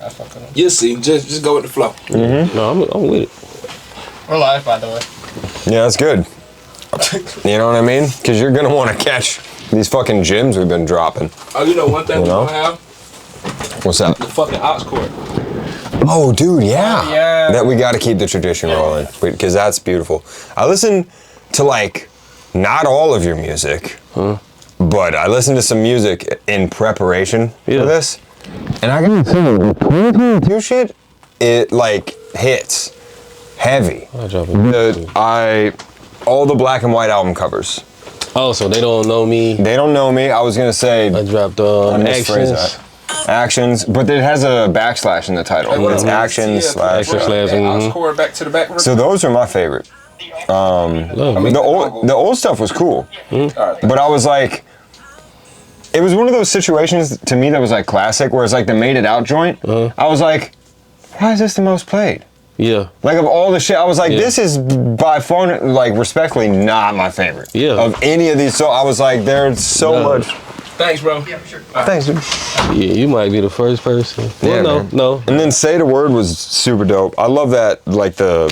I fuck with him. You'll see. Just go with the flow. Mm-hmm. No, I'm with it. We're live, by the way. Yeah, that's good. You know what I mean? Because you're gonna want to catch these fucking gyms we've been dropping. Oh, you know one thing we don't have? What's that? The fucking aux cord. Oh, dude, yeah. Oh, yeah. That we got to keep the tradition rolling because that's beautiful. I listen to like not all of your music, but I listened to some music in preparation for this, and I gotta say, the 2022 shit, it like hits heavy. All the black and white album covers. Oh, so they don't know me. They don't know me. I was gonna say I dropped Actions, but it has a backslash in the title. It's Actions slash. Aux cord back to the back. So those are my favorite. The old stuff was cool, but I was like, it was one of those situations to me that was like classic, where it's like the Made It Out joint. I was like, why is this the most played? Yeah. Like of all the shit, I was like, this is by far, like respectfully, not my favorite. Yeah. Of any of these, so I was like, there's so much. Thanks, bro. Yeah, for sure. Thanks, dude. Yeah, you might be the first person. Yeah, well, man. no. And then Say the Word was super dope. I love that, like the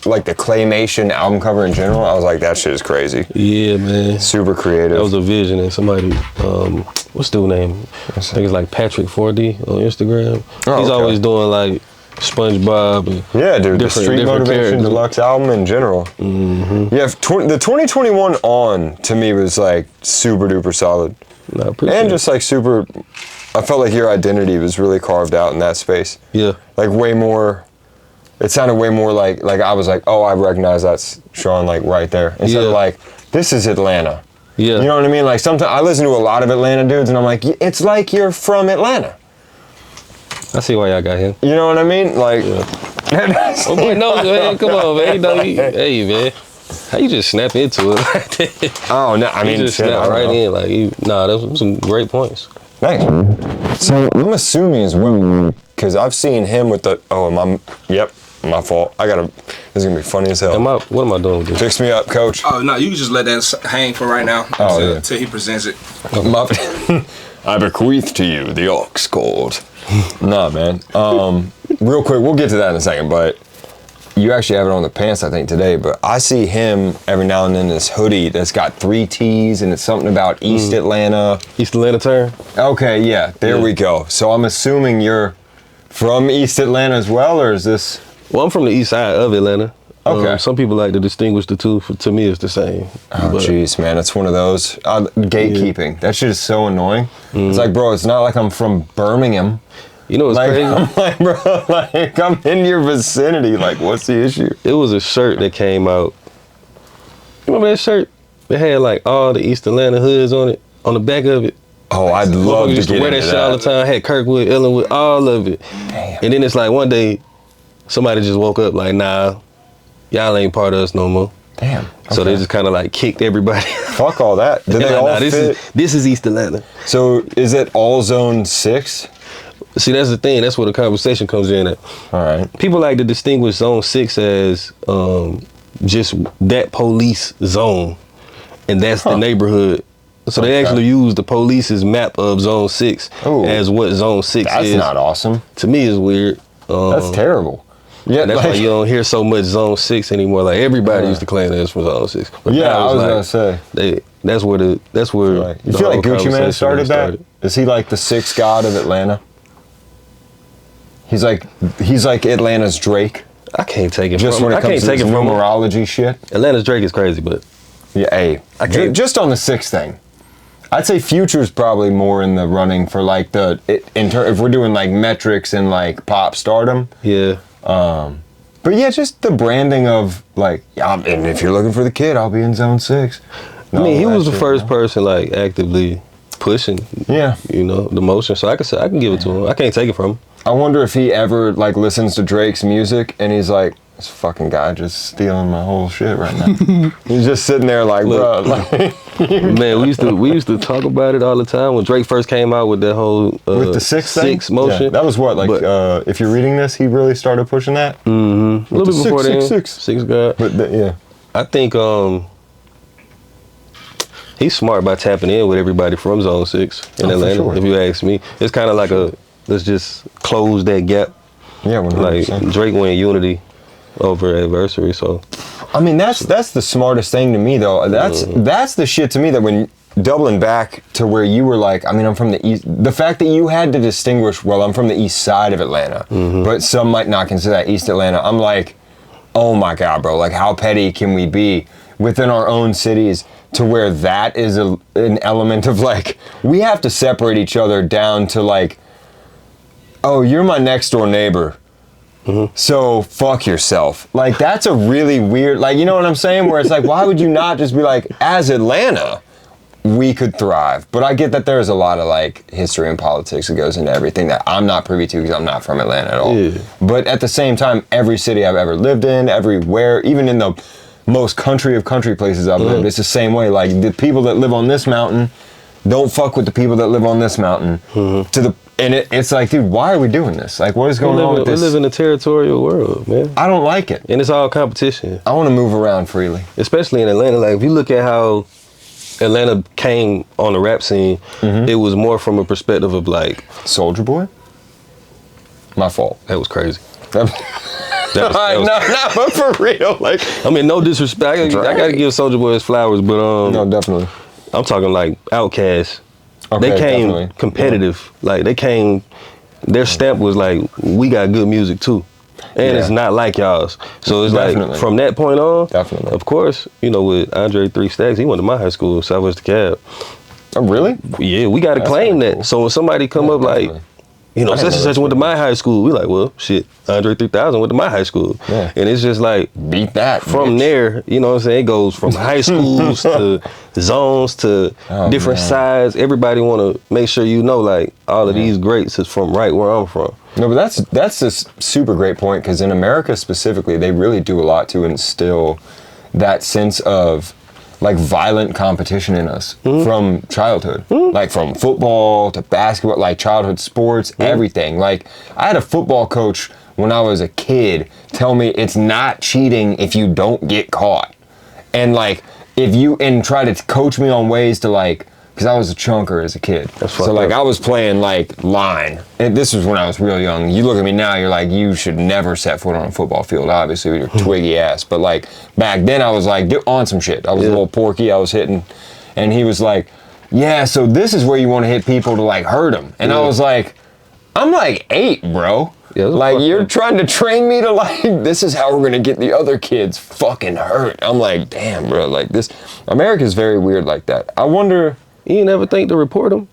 claymation album cover in general. I was like, that shit is crazy. Yeah, man. Super creative. That was a vision, and somebody, what's the name? I think it's like Patrick 4D on Instagram. He's always doing like SpongeBob and the Street Motivation Deluxe album in general. Yeah, the 2021 on to me was like super duper solid. And just like super, I felt like your identity was really carved out in that space. Yeah. Like way more, it sounded way more like I was like, oh, I recognize that's Shon, like right there. Instead of like, this is Atlanta. Yeah. You know what I mean? Like sometimes I listen to a lot of Atlanta dudes and I'm like, it's like you're from Atlanta. I see why y'all got him. You know what I mean? Like, okay, no, man, come on, man. You know, hey, man. How you just snap into it like that? Oh, no, I mean, you just snap right in. Like, those some great points. Thanks. So, I'm assuming as well, because I've seen him with the, my fault. This is going to be funny as hell. What am I doing with this? Fix me up, coach. Oh, no, you can just let that hang for right now until he presents it. I bequeath to you the aux cord. Nah, man. Real quick, we'll get to that in a second, but you actually have it on the pants, I think, today, but I see him every now and then in this hoodie that's got 3 T's and it's something about East Atlanta. East Atlanta turn? Okay, yeah, there we go. So I'm assuming you're from East Atlanta as well, or is this? Well, I'm from the east side of Atlanta. Okay. Some people like to distinguish the two. To me, it's the same. Oh, jeez, man, it's one of those. Gatekeeping. Yeah. That shit is so annoying. It's like, bro, it's not like I'm from Birmingham. You know what's crazy? I'm like, bro, like, I'm in your vicinity. Like, what's the issue? It was a shirt that came out. You remember that shirt? It had, like, all the East Atlanta hoods on it, on the back of it. Oh, I'd love to used to wear that shit all the time. Had Kirkwood, Ellenwood, all of it. Damn. And then it's like one day, somebody just woke up like, nah, y'all ain't part of us no more. Damn. Okay. So they just kind of like kicked everybody. Fuck all that. Did they all fit? This is East Atlanta. So is it all Zone 6? See, that's the thing. That's where the conversation comes in at. All right. People like to distinguish Zone 6 as just that police zone, and that's the neighborhood. So they actually use the police's map of Zone 6 as what Zone 6 is. That's not awesome. To me, it's weird. That's terrible. Yeah, and that's why you don't hear so much Zone 6 anymore. Like everybody used to claim that it's from Zone 6. But yeah, I was gonna say. That's where you feel like Gucci Mane started that? Is he like the 6th god of Atlanta? He's like Atlanta's Drake. I can't take it just from when it comes to this numerology shit. Atlanta's Drake is crazy, but yeah, hey, just on the 6th thing. I'd say Future's probably more in the running for like if we're doing like metrics and like pop stardom. Yeah. But yeah, just the branding of like, and if you're looking for the kid, I'll be in Zone 6. I mean, he was the first person like actively pushing. Yeah. You know, the motion. So I can give it to him. I can't take it from him. I wonder if he ever like listens to Drake's music and he's like, this fucking guy just stealing my whole shit right now. He's just sitting there like, bro. Like, man, we used to talk about it all the time when Drake first came out with that whole with the 6 motion. Yeah, that was what, like, if you're reading this, he really started pushing that. Mm-hmm. A little bit before then. 6 God. But yeah, I think he's smart by tapping in with everybody from Zone 6 in Atlanta. Sure. If you ask me, it's kind of like Let's just close that gap. Yeah, 100%. Like Drake went Unity over Adversary, so. I mean, that's the smartest thing to me, though. That's the shit to me that when doubling back to where you were like, I mean, I'm from the east. The fact that you had to distinguish, well, I'm from the east side of Atlanta, but some might not consider that East Atlanta. I'm like, oh my God, bro, like how petty can we be within our own cities to where that is an element of like, we have to separate each other down to like, oh, you're my next door neighbor. So fuck yourself. Like that's a really weird, like, you know what I'm saying? Where it's like, why would you not just be like, as Atlanta, we could thrive. But I get that there's a lot of like history and politics that goes into everything that I'm not privy to because I'm not from Atlanta at all. Yeah. But at the same time, every city I've ever lived in, everywhere, even in the most country of country places I've lived, it's the same way. Like the people that live on this mountain don't fuck with the people that live on this mountain. And it's like, dude, why are we doing this? Like, what is going on with this? We live in a territorial world, man. I don't like it. And it's all competition. I want to move around freely. Especially in Atlanta. Like, if you look at how Atlanta came on the rap scene, it was more from a perspective of like... Soulja Boy? My fault. That was crazy. But for real. Like, I mean, no disrespect. I got to give Soulja Boy his flowers, but... no, definitely. I'm talking like Outkast. Okay, they came definitely. competitive. Yeah. Like they came, their stamp was like, we got good music too. And it's not like y'all's. So it's like, from that point on, of course, you know, with Andre 3 Stacks, he went to my high school, Southwest DeKalb. Oh, really? Yeah, we got to claim that. Cool. So when somebody come up like, you know, such and such went to my high school, we like, well, shit, Andre 3000 went to my high school. Yeah. And it's just like, beat that. From there, you know what I'm saying? It goes from high schools to zones to different sides. Everybody want to make sure you know, like, all of these greats is from right where I'm from. No, but that's a super great point, because in America specifically, they really do a lot to instill that sense of like violent competition in us from childhood, like from football to basketball, like childhood sports, everything. Like I had a football coach when I was a kid tell me it's not cheating if you don't get caught. And like try to coach me on ways to like, because I was a chunker as a kid. So like I was playing like line. And this was when I was real young. You look at me now, you're like, you should never set foot on a football field, obviously, with your twiggy ass. But like back then I was like on some shit. I was a little porky, I was hitting. And he was like, yeah, so this is where you want to hit people to like hurt them. And I was like, I'm like 8, bro. Yeah, like you're trying to train me to like, this is how we're gonna get the other kids fucking hurt. I'm like, damn, bro, like this, America's very weird like that. I wonder. You ain't ever think to report him?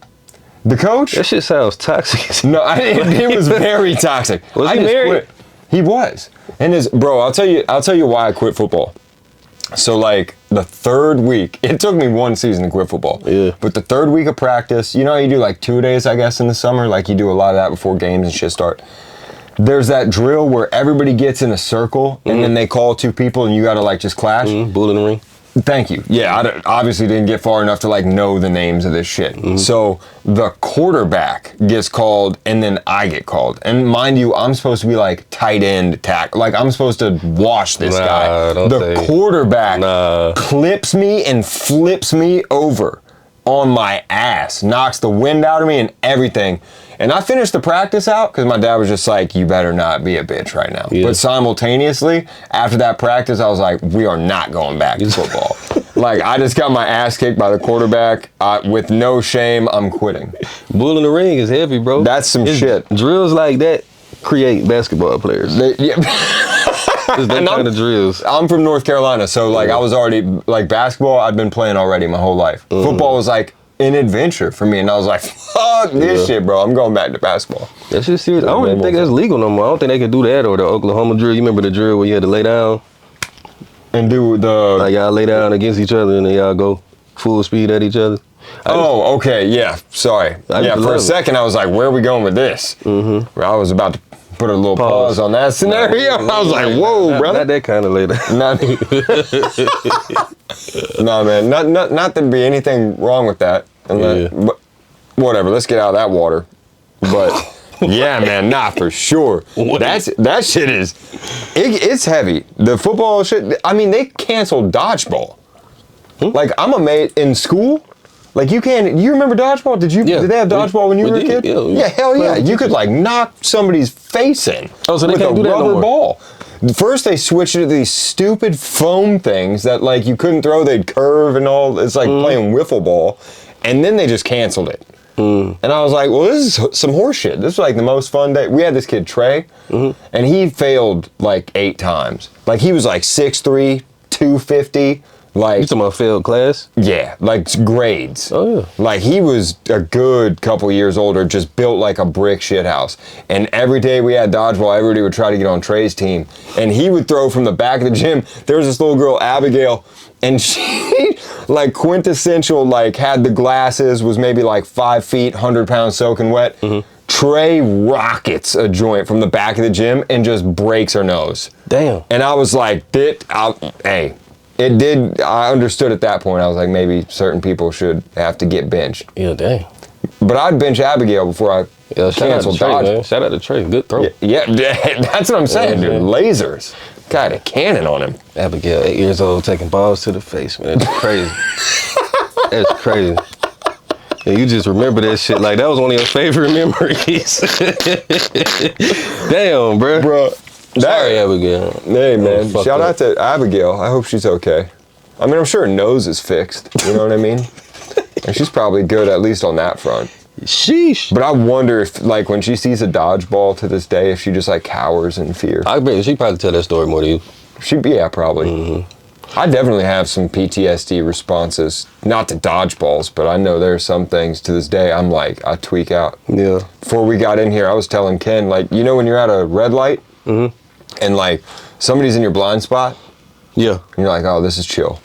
The coach? That shit sounds toxic. No, it was very toxic. Was he married? Quit. He was. And bro, I'll tell you why I quit football. So like the 3rd week, it took me 1 season to quit football. Yeah. But the 3rd week of practice, you know how you do like 2 days, I guess, in the summer? Like you do a lot of that before games and shit start. There's that drill where everybody gets in a circle and then they call 2 people and you gotta like just clash. Bull in the ring. Thank you. Yeah, I obviously didn't get far enough to like know the names of this shit. So the quarterback gets called and then I get called. And mind you, I'm supposed to be like tight end tackle. Like I'm supposed to wash this guy. The quarterback clips me and flips me over on my ass, knocks the wind out of me and everything. And I finished the practice out because my dad was just like, you better not be a bitch right now. Yeah. But simultaneously, after that practice, I was like, we are not going back to football. Like, I just got my ass kicked by the quarterback. With no shame, I'm quitting. Bull in the ring is heavy, bro. That's some shit. Drills like that create basketball players. Yeah. That kind of drills. I'm from North Carolina, so like I was already, like basketball, I'd been playing already my whole life. Football was like an adventure for me, and I was like, fuck this shit, bro. I'm going back to basketball. That's just serious. I don't even think that's legal no more. I don't think they can do that, or the Oklahoma drill. You remember the drill where you had to lay down? And do the... Like y'all lay down against each other and then y'all go full speed at each other? Okay, yeah, sorry. Yeah, for a second I was like, where are we going with this? I was about to put a little pause on that scenario. I was like, whoa, brother. Not that kind of lay down. No, man, not there'd be anything wrong with that. But whatever, let's get out of that water. But... yeah, man, for sure. That shit is, it's heavy. The football shit, I mean, they canceled dodgeball. Like, I'm amazed, in school, Like you remember dodgeball? Did they have dodgeball when you were a kid? Yeah, hell yeah. You could like knock somebody's face in so they with can't a do that rubber no more. ball. First they switched it to these stupid foam things that like you couldn't throw, they'd curve and all. It's like playing wiffle ball. And then they just canceled it. And I was like, well, this is some horse shit. This was like the most fun day. We had this kid, Trey, and he failed like 8 times. Like he was like 6'3", 250. Like, You talking about failed class? yeah, like grades. Oh, yeah. Like he was a good couple years older, just built like a brick shit house. And every day we had dodgeball, everybody would try to get on Trey's team. And he would throw from the back of the gym. There was this little girl, Abigail, and she like quintessential, like had the glasses, was maybe like 5 feet, 100 pounds soaking wet. Trey rockets a joint from the back of the gym and just breaks her nose. Damn. And I was like, hey. It did, I understood at that point, I was like, maybe certain people should have to get benched. Yeah, dang. But I'd bench Abigail before I canceled Trey, dodgeball. man. Shout out to Trey. Good throw. Yeah, that's what I'm saying, Yeah, dude. man. Lasers. Got a cannon on him. Abigail, 8 years old, taking balls to the face, man. That's crazy. That's crazy. And you just remember that shit like that was one of your favorite memories. Damn, bro. Sorry, Abigail. Hey, man. Fuck Shout up. out to Abigail. I hope she's okay. I mean, I'm sure her nose is fixed. You know what I mean? And she's probably good, at least on that front. Sheesh. But I wonder if, like, when she sees a dodgeball to this day, if she just, like, cowers in fear. I bet she probably tell that story more than you. Yeah, probably. I definitely have some PTSD responses, not to dodgeballs, but I know there are some things to this day I'm like, I tweak out. Yeah. Before we got in here, I was telling Ken, like, you know when you're at a red light and like somebody's in your blind spot? Yeah. And you're like, oh, this is chill.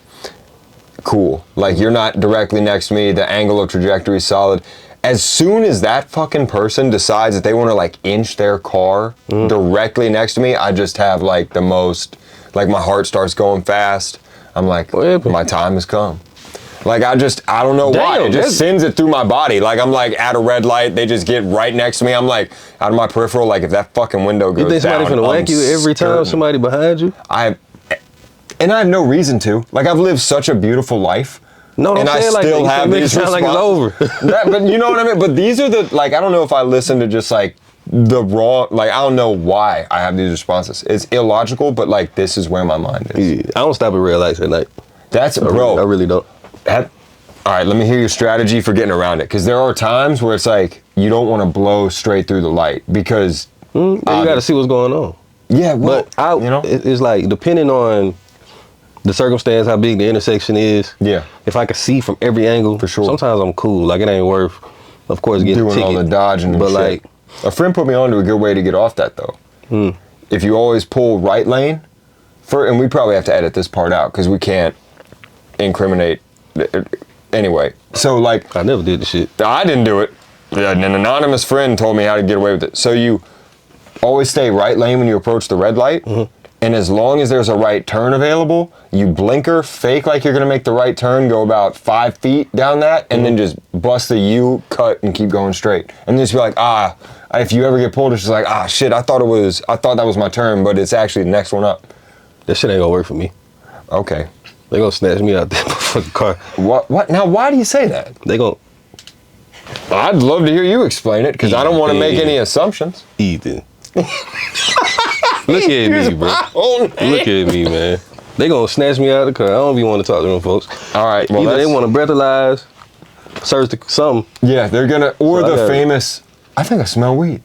Cool. Like you're not directly next to me, the angle of trajectory is solid. As soon as that fucking person decides that they want to like inch their car directly next to me, I just have like the most, like my heart starts going fast. I'm like, my time has come. Like I don't know why. It just sends it through my body. Like I'm like at a red light, they just get right next to me. I'm like out of my peripheral, like if that fucking window goes down. You think somebody's gonna whack you every time somebody behind you? I have no reason to. Like I've lived such a beautiful life. No, don't and say I it like still that. have Make it these sound like it's over. But you know what I mean? But these are the, like, I don't know if I listen to just like the raw, like, I don't know why I have these responses. It's illogical, but like, this is where my mind is. Yeah, I don't stop at red lights at night. Bro. I really don't. All right, let me hear your strategy for getting around it. Because there are times where it's like, you don't want to blow straight through the light because. You got to see what's going on. Yeah, well, but you know? It's like, depending on the circumstance, how big the intersection is. Yeah. If I can see from every angle, For sure. sometimes I'm cool. Like it ain't worth, of course, getting doing a ticket. all the dodging and but shit. like, a friend put me on to a good way to get off that though. If you always pull right lane, and we probably have to edit this part out because we can't incriminate. Anyway, so like I never did the shit. I didn't do it. An anonymous friend told me how to get away with it. So you always stay right lane when you approach the red light. And as long as there's a right turn available, you blinker, fake like you're gonna make the right turn, go about 5 feet down that, and then just bust the U, cut, and keep going straight. And then just be like, if you ever get pulled, it's just like, shit, I thought that was my turn, but it's actually the next one up. That shit ain't gonna work for me. Okay. They gonna snatch me out that fucking car. What? Now, why do you say that? They gonna. I'd love to hear you explain it, because I don't want to make any assumptions. Ethan. Look at me, bro. Look at me, man. They gonna snatch me out of the car. I don't even want to talk to them folks. All right. Well, either they want to breathalyze, search something. Yeah, they're gonna, or So the famous, I think I smell weed.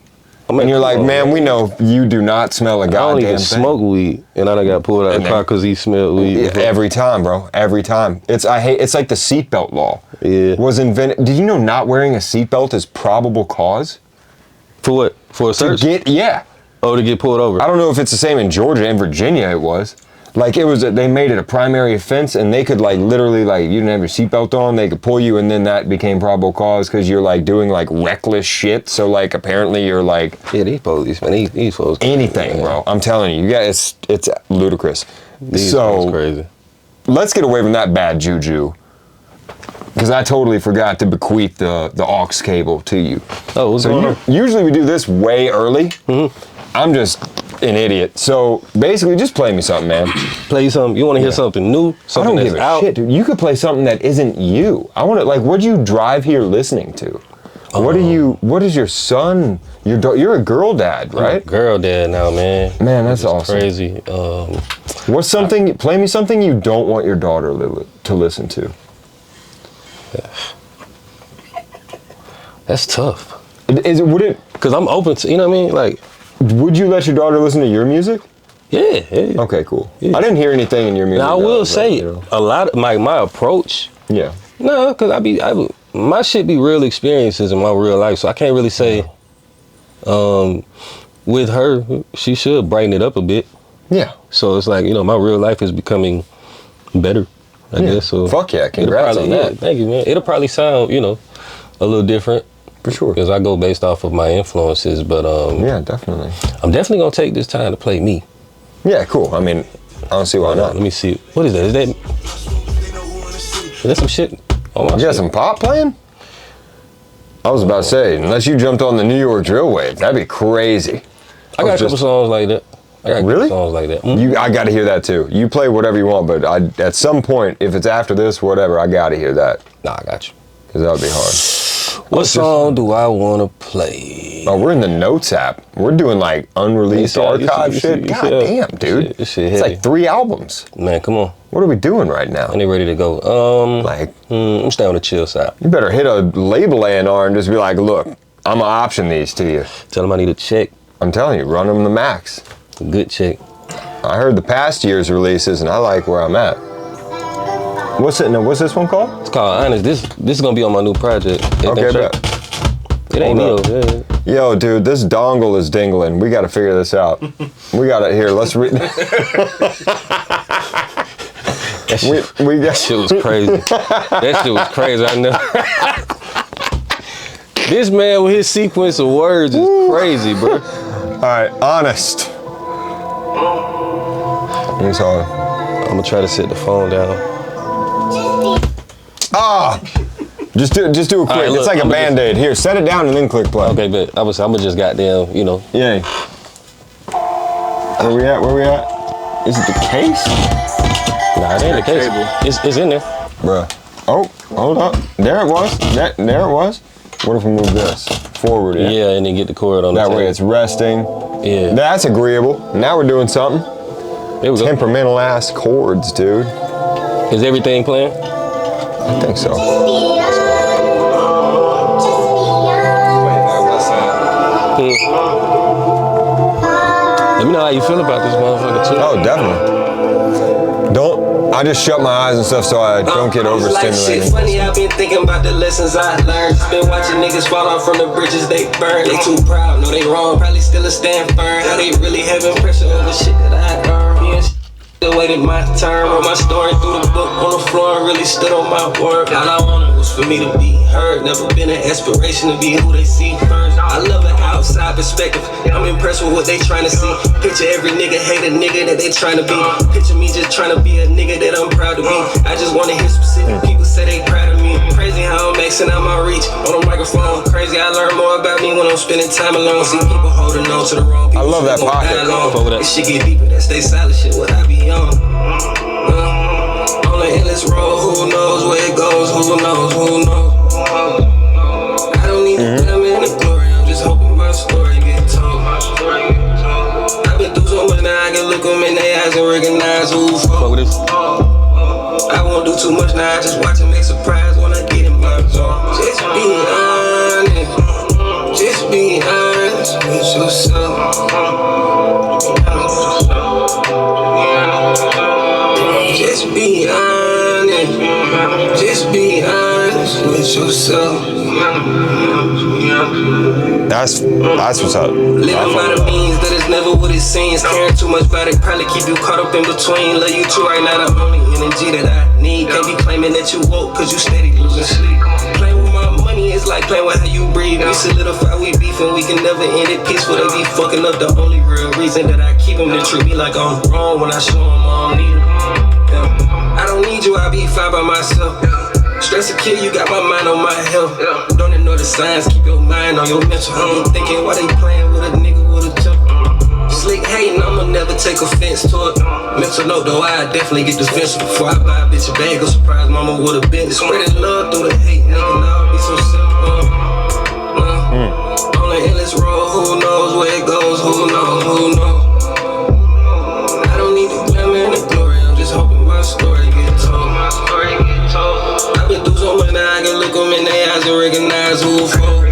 And you're like, man, we know you do not smell a I don't goddamn even thing. smoke weed, and I done got pulled out of the car because he smelled weed. Yeah, every time, bro. Every time. It's like the seatbelt law. Yeah. Was invented. Did you know not wearing a seatbelt is probable cause? For what? For a search? To get pulled over. I don't know if it's the same in Georgia. In Virginia, it was. Like it was, they made it a primary offense, and they could like literally like you didn't have your seatbelt on, they could pull you, and then that became probable cause because you're like doing like reckless shit. So like apparently you're like these police, man, these folks anything, bro. I'm telling you, it's ludicrous. These folks crazy. Let's get away from that bad juju. Because I totally forgot to bequeath the aux cable to you. Oh, what's going on? Usually we do this way early. I'm just an idiot. So basically, just play me something, man. Play something. You want to hear something new? Something I don't give a shit, dude. You could play something that isn't you. I want to, like, what do you drive here listening to? What is your son? You're a girl dad, right? I'm a girl dad now, man. Man, that's awesome. Crazy. What's something? Play me something you don't want your daughter to listen to. That's tough. Would it? Because I'm open to, you know what I mean? Like, would you let your daughter listen to your music? Yeah. Okay, cool. Yeah. I didn't hear anything in your music. Now I will say a lot of my approach. Yeah. No, because my shit be real experiences in my real life, so I can't really say. With her, she should brighten it up a bit. Yeah. So it's like, my real life is becoming better, I guess. So fuck yeah, congrats on that. Thank you, man. It'll probably sound, a little different. For sure. Because I go based off of my influences, but yeah, definitely. I'm definitely gonna take this time to play me. Yeah, cool. I mean, I don't see why not. Let me see. What is that? Is that some shit? Oh my. You got some pop playing? I was about to say, unless you jumped on the New York drill wave, that'd be crazy. I got a couple songs like that. Songs like that. Mm-hmm. I got to hear that too. You play whatever you want, but at some point, if it's after this, whatever, I got to hear that. Nah, I got you. Because that would be hard. What song do I want to play? Oh, we're in the Notes app. We're doing like unreleased archive shit. God damn, dude. This shit it's heavy. like 3 albums. Man, come on. What are we doing right now? I ain't ready to go. I'm staying on the chill side. You better hit a label A&R and just be like, look, I'm going to option these to you. Tell them I need a check. I'm telling you, run them the max. A good check. I heard the past year's releases and I like where I'm at. What's this one called? It's called Honest. This is gonna be on my new project. Okay, bet. It ain't Neo. Yeah. Yo, dude, this dongle is dingling. We gotta figure this out. We gotta, here, let's read. That shit was crazy. That shit was crazy, I know. This man with his sequence of words is crazy, bro. All right, Honest. It's hard. I'm gonna try to set the phone down. Just do it quick. Right, look, it's like a Band-Aid. Here, set it down and then click play. Okay, bet. I'm gonna just goddamn, Yay. Where we at? Is it the case? Nah, it ain't the case. It's in there. Bruh. Oh, hold up. There it was. There it was. What if we move this forward? Yeah, and then get the cord on that the way it's resting. Yeah. That's agreeable. Now we're doing something. There we go. Temperamental ass chords, dude. Is everything playing? I think so. Let me know how you feel about this motherfucker too. Oh, definitely. I just shut my eyes and stuff so I don't get overstimulated. Shit funny, I've been thinking about the lessons I learned. Been watching niggas fall off from the bridges they burn. They too proud, no they wrong, probably still a stand firm. How they really having pressure over shit that I earned. Me and still waited my turn. Wrote my story through the book on the floor and really stood on my word. All I wanted was for me to be heard. Never been an aspiration to be who they see first. I love an outside perspective. I'm impressed with what they trying to see. Picture every nigga hate a nigga that they trying to be. Picture me just trying to be a nigga that I'm proud to be. I just want to hear specific people say they proud of me. Crazy how I'm maxing out my reach on a microphone. Crazy I learn more about me when I'm spending time alone. See people holding on to the wrong people. I love that pocket. This shit get deeper, that stay silent shit, what I be on. On the endless road, who knows where it goes, who knows. I don't need to come in the glory, I'm just hoping my story get told. I've been through so much now, I can look them in their eyes and recognize who fuck with this. I won't do too much now, I just watch and make surprise when I get in my zone. Just be honest with yourself. Just be honest with yourself. That's what's up. Living by the means that is never what it seems. Caring too much about it probably keep you caught up in between. Love you too right now, the only energy that I need. Can't be claiming that you woke cause you steady losing sleep. Playing with my money is like playing with how you breathe. We solidify, we beef and we can never end it peaceful. They be fucking up the only real reason that I keep them to treat me like I'm wrong when I show them I don't need them. I don't need you, I be fine by myself. Stress a kid, you got my mind on my health. Don't ignore the signs, keep your mind on your mental. I ain't thinking why they playing with a nigga with a temper. Slick hating never take offense to it. Mental note though, I definitely get defensive before I buy a bitch a bag. Go surprise mama with a Bentley. Spreading love through the hate, nigga. Now be so simple. On the endless road, who knows where it goes? Who knows? Who knows? I don't need the glamour and the glory. I'm just hoping my story get told. I've been through so much now, I can look them in their eyes and recognize who for.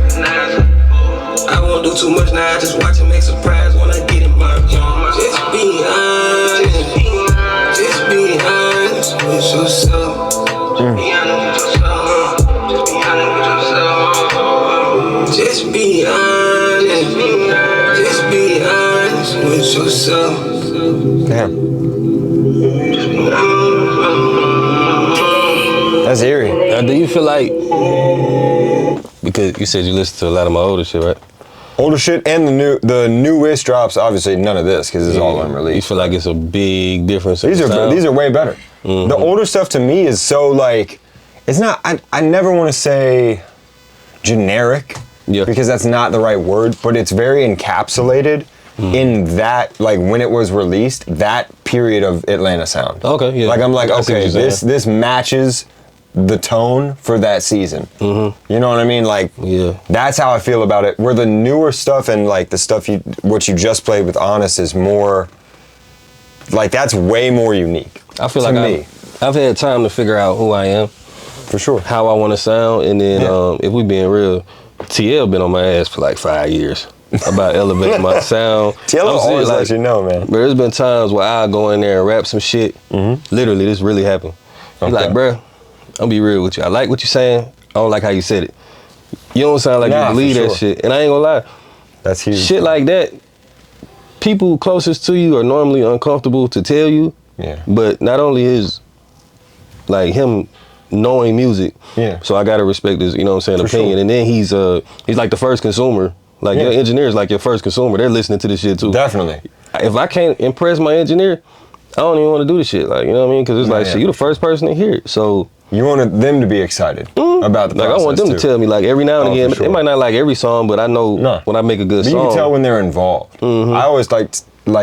I won't do too much now, I just watch and make surprise when I get in my zone. Just be honest. Just be honest with yourself. Just be honest with yourself. Just be honest with yourself. Just be honest. Just be honest with yourself. Damn. That's eerie. Now, do you feel like, because you said you listen to a lot of my older shit, right? Older shit and the newest drops, obviously none of this because it's all unreleased. You feel like it's a big difference. These are way better. Mm-hmm. The older stuff to me is so like, it's not, I never want to say generic because that's not the right word, but it's very encapsulated in that, like when it was released, that period of Atlanta sound. Okay, yeah. Like I'm like, okay, this matches the tone for that season. Mm-hmm. You know what I mean? Like, that's how I feel about it. Where the newer stuff and like the stuff what you just played with Honest is more, like that's way more unique. I feel like I've had time to figure out who I am. For sure. How I want to sound. And then if we being real, TL been on my ass for like 5 years about elevating my sound. TL always let you know, man. But there's been times where I go in there and rap some shit. Mm-hmm. Literally, this really happened. He's like, bruh, I'm gonna be real with you. I like what you're saying. I don't like how you said it. You don't sound like you believe that shit. And I ain't gonna lie. That's huge. Shit like that, people closest to you are normally uncomfortable to tell you. Yeah. But not only is like him knowing music, so I gotta respect his, you know what I'm saying, opinion. Sure. And then he's like the first consumer. Like your engineer is like your first consumer. They're listening to this shit too. Definitely. If I can't impress my engineer, I don't even want to do this shit. Like, you know what I mean? Because it's like, shit, you the first person to hear it. So you wanted them to be excited about the process. Like I want them to tell me, like every now and again. They might not like every song, but I know when I make a good song. You can tell when they're involved. Mm-hmm. I always like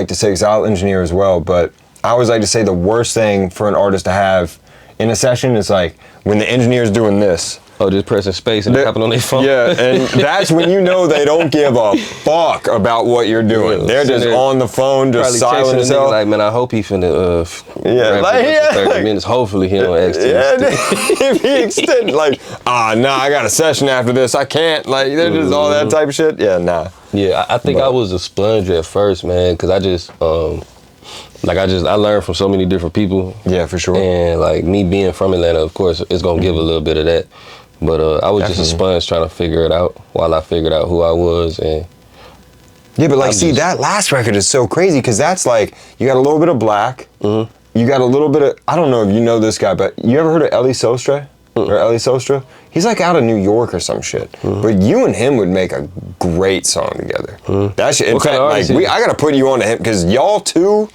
to say, because I'll engineer as well, but I always like to say the worst thing for an artist to have in a session is like when the engineer's doing this. Oh, just pressing space and it happened on their phone. Yeah, and that's when you know they don't give a fuck about what you're doing. They're just on the phone, just silent as hell. Like, man, I hope he finna rap for 30 minutes. Hopefully he don't ask if he extend, like, nah, I got a session after this. I can't. Like, they're just all that type of shit. Yeah, nah. Yeah, I think I was a sponge at first, man, because I just, I learned from so many different people. Yeah, for sure. And like me being from Atlanta, of course, it's gonna give a little bit of that. But I was just a sponge trying to figure it out while I figured out who I was. And yeah, but like, see, that last record is so crazy because that's like, you got a little bit of black, you got a little bit of, I don't know if you know this guy, but you ever heard of Ellie Sostra? Or Ellie Sostra? He's like out of New York or some shit. But you and him would make a great song together. That shit, in fact, like, I gotta put you on to him because y'all two,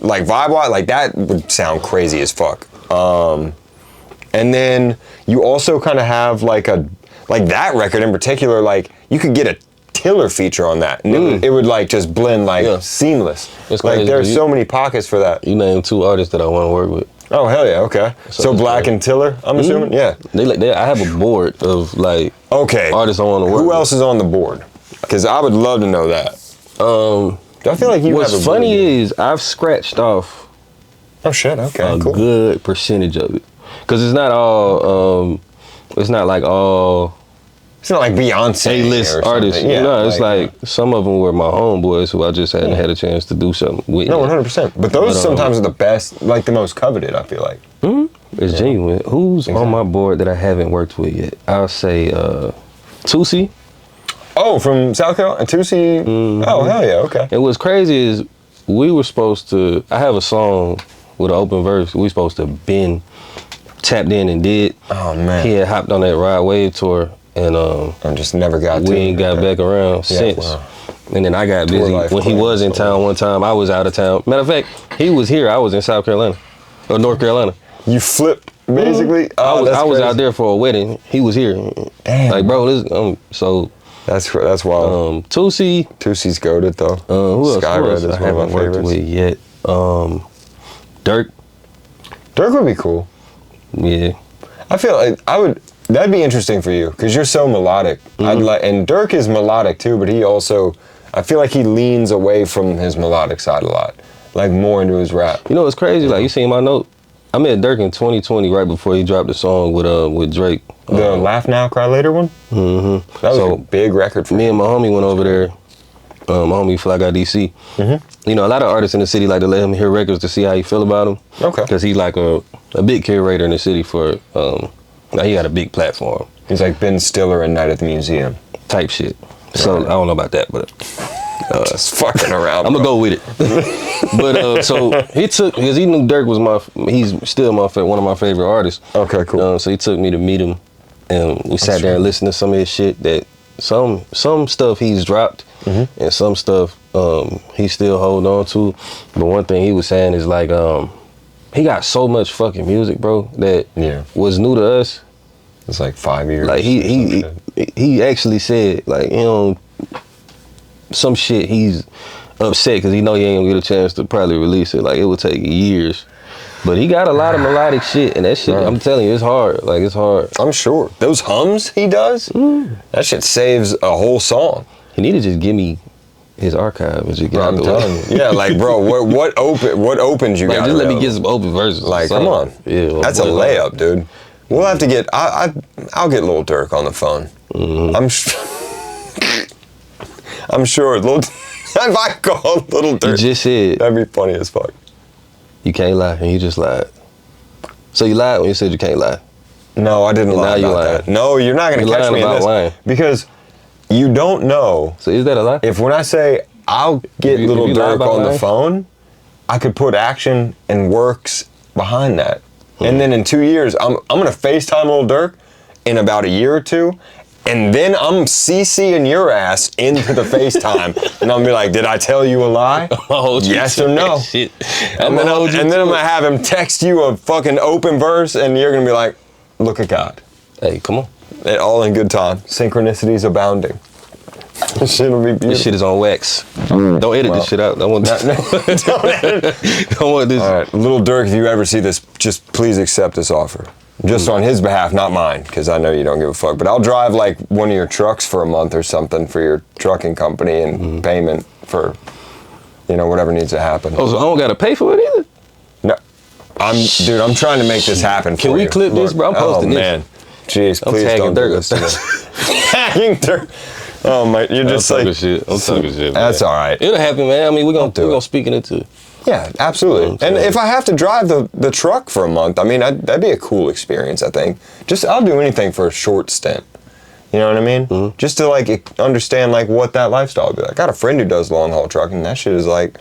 like vibe-wise, like that would sound crazy as fuck. And then you also kind of have like that record in particular, like you could get a Tiller feature on that. And it would like just blend like seamless. Like there's so many pockets for that. You named 2 artists that I want to work with. Oh, hell yeah, okay. So Black and Tiller, I'm assuming? Yeah. I have a board of like artists I want to work with. Who else is on the board? Because I would love to know that. I feel like you have a What's funny is I've scratched off a good percentage of it. Because it's not all, it's not like Beyonce A-list artists. Yeah, no, it's like some of them were my homeboys who I just hadn't had a chance to do something with. No, 100%. But those sometimes are the best, like the most coveted, I feel like. It's genuine. Who's on my board that I haven't worked with yet? I'll say Tusi. Oh, from South Carolina? Tusi? Oh, hell yeah, okay. And what's crazy is we were supposed to, I have a song with an open verse. We supposed to been tapped in and did. Oh, man. He had hopped on that Ride Wave tour. And just never got we ain't got back around since. Wow. And then I got busy. When he was in town one time, I was out of town. Matter of fact, he was here, I was in South Carolina. Or North Carolina. You flipped, basically? I was out there for a wedding. He was here. Damn. Like, bro, this, so That's wild. Tusi's goated though. Who else? Skyred is I one of haven't my worked favorites. with yet. Dirk. Dirk would be cool. Yeah. I feel like that'd be interesting for you because you're so melodic. And Dirk is melodic too, but he also, I feel like he leans away from his melodic side a lot, like more into his rap. You know what's crazy? Like you seen my note. I met Dirk in 2020, right before he dropped the song with Drake. The Laugh Now, Cry Later one? Mm-hmm. That was a big record for me. And my homie went over there. My homie Fly Guy DC. Mm-hmm. You know, a lot of artists in the city like to let him hear records to see how he feel about them. Okay. Because he's like a big curator in the city for, like he got a big platform. He's like Ben Stiller in Night at the Museum. Type shit. So I don't know about that, but just fucking around. I'm gonna go with it. But so he took, because he knew Dirk was he's still one of my favorite artists. Okay, cool. So he took me to meet him, and we sat there and listened to some of his shit. That some stuff he's dropped, and some stuff he still hold on to. But one thing he was saying is like he got so much fucking music, bro, that was new to us. It's like 5 years. Like he actually said, like, you know, some shit he's upset because he know he ain't gonna get a chance to probably release it. Like it would take years. But he got a lot of melodic shit, and that shit, I'm telling you, it's hard. Like, it's hard. I'm sure. Those hums he does, that shit saves a whole song. He need to just give me his archive and just get out the way. I'm telling you. Yeah, like, bro, what opens you like, got? Just let me get some open verses. Like, come on. Yeah, well, that's a layup, dude. We'll have to get, I'll get Lil Durk on the phone. I'm sure if I called Lil Durk, you just said, that'd be funny as fuck. You can't lie, and you just lied. So you lied when you said you can't lie. No, I didn't lie about that. No, you're not gonna catch me in this. Lying. Because you don't know. So is that a lie? If when I say I'll get Lil Durk on the phone, I could put action and works behind that. And then in 2 years, I'm gonna FaceTime Lil Durk in about a year or two, and then I'm CCing your ass into the FaceTime, and I'm gonna be like, "Did I tell you a lie? Yes or no?" Shit. And then I'm gonna have him text you a fucking open verse, and you're gonna be like, "Look at God." Hey, come on. All in good time. Synchronicities abounding. This shit will be beautiful. This shit is on wax. Don't edit this shit out. I want this. Don't want this. All right, Lil Durk, if you ever see this, just please accept this offer. Just on his behalf, not mine, because I know you don't give a fuck. But I'll drive like one of your trucks for a month or something for your trucking company and payment for, you know, whatever needs to happen. Oh, so I don't gotta pay for it either? No, I'm trying to make this happen. Can we clip this, bro? I'm posting this. Oh man, jeez, please don't do this to me. Tagging Durk. Oh my, you're just like shit. I'm talking shit. That's all right. It'll happen, man. I mean, we're gonna speak into it. Yeah, absolutely. And if I have to drive the truck for a month, I mean, that'd be a cool experience, I think. I'll do anything for a short stint. You know what I mean? Just to like understand like what that lifestyle would be like. I got a friend who does long haul trucking. That shit is like.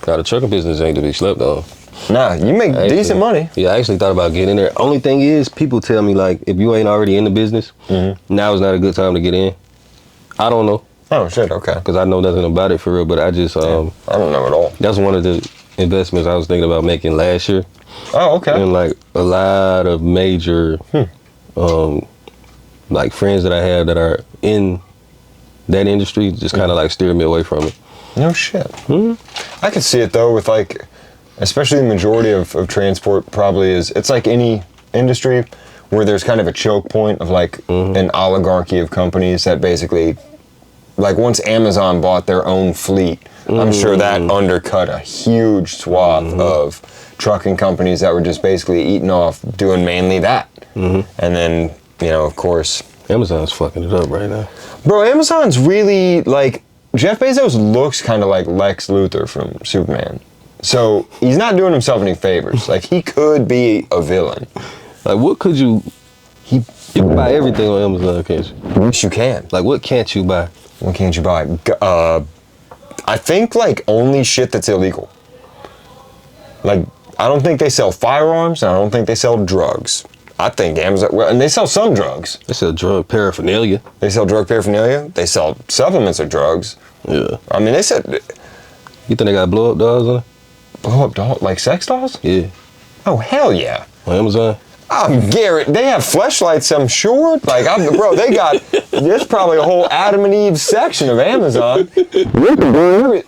Now the trucking business ain't to be slept on. Nah, you make decent money. Yeah, I actually thought about getting in there. Only thing is, people tell me like, if you ain't already in the business, now is not a good time to get in. I don't know. Oh shit, okay. Because I know nothing about it for real, but I just I don't know at all. That's one of the investments I was thinking about making last year. Oh, okay. And like a lot of major like friends that I have that are in that industry just kind of like steer me away from it. No shit. I could see it though with like, especially the majority of transport probably is, it's like any industry where there's kind of a choke point of like an oligarchy of companies that basically, like once Amazon bought their own fleet, I'm sure that undercut a huge swath of trucking companies that were just basically eating off doing mainly that. And then, you know, of course. Amazon's fucking it up right now. Bro, Amazon's really like, Jeff Bezos looks kind of like Lex Luthor from Superman. So he's not doing himself any favors. Like he could be a villain. Like what could you can buy everything on Amazon, can't you? Yes, you can. Like what can't you buy? What can't you buy? I think like only shit that's illegal. Like I don't think they sell firearms and I don't think they sell drugs. I think Amazon, and they sell some drugs. They sell drug paraphernalia. They sell drug paraphernalia. They sell supplements of drugs. Yeah. I mean, they said. You think they got blow up dolls on it? Blow up dolls? Like sex dolls? Yeah. Oh, hell yeah. On Amazon? Garrett, they have fleshlights, I'm sure. Like, bro, they got, there's probably a whole Adam and Eve section of Amazon.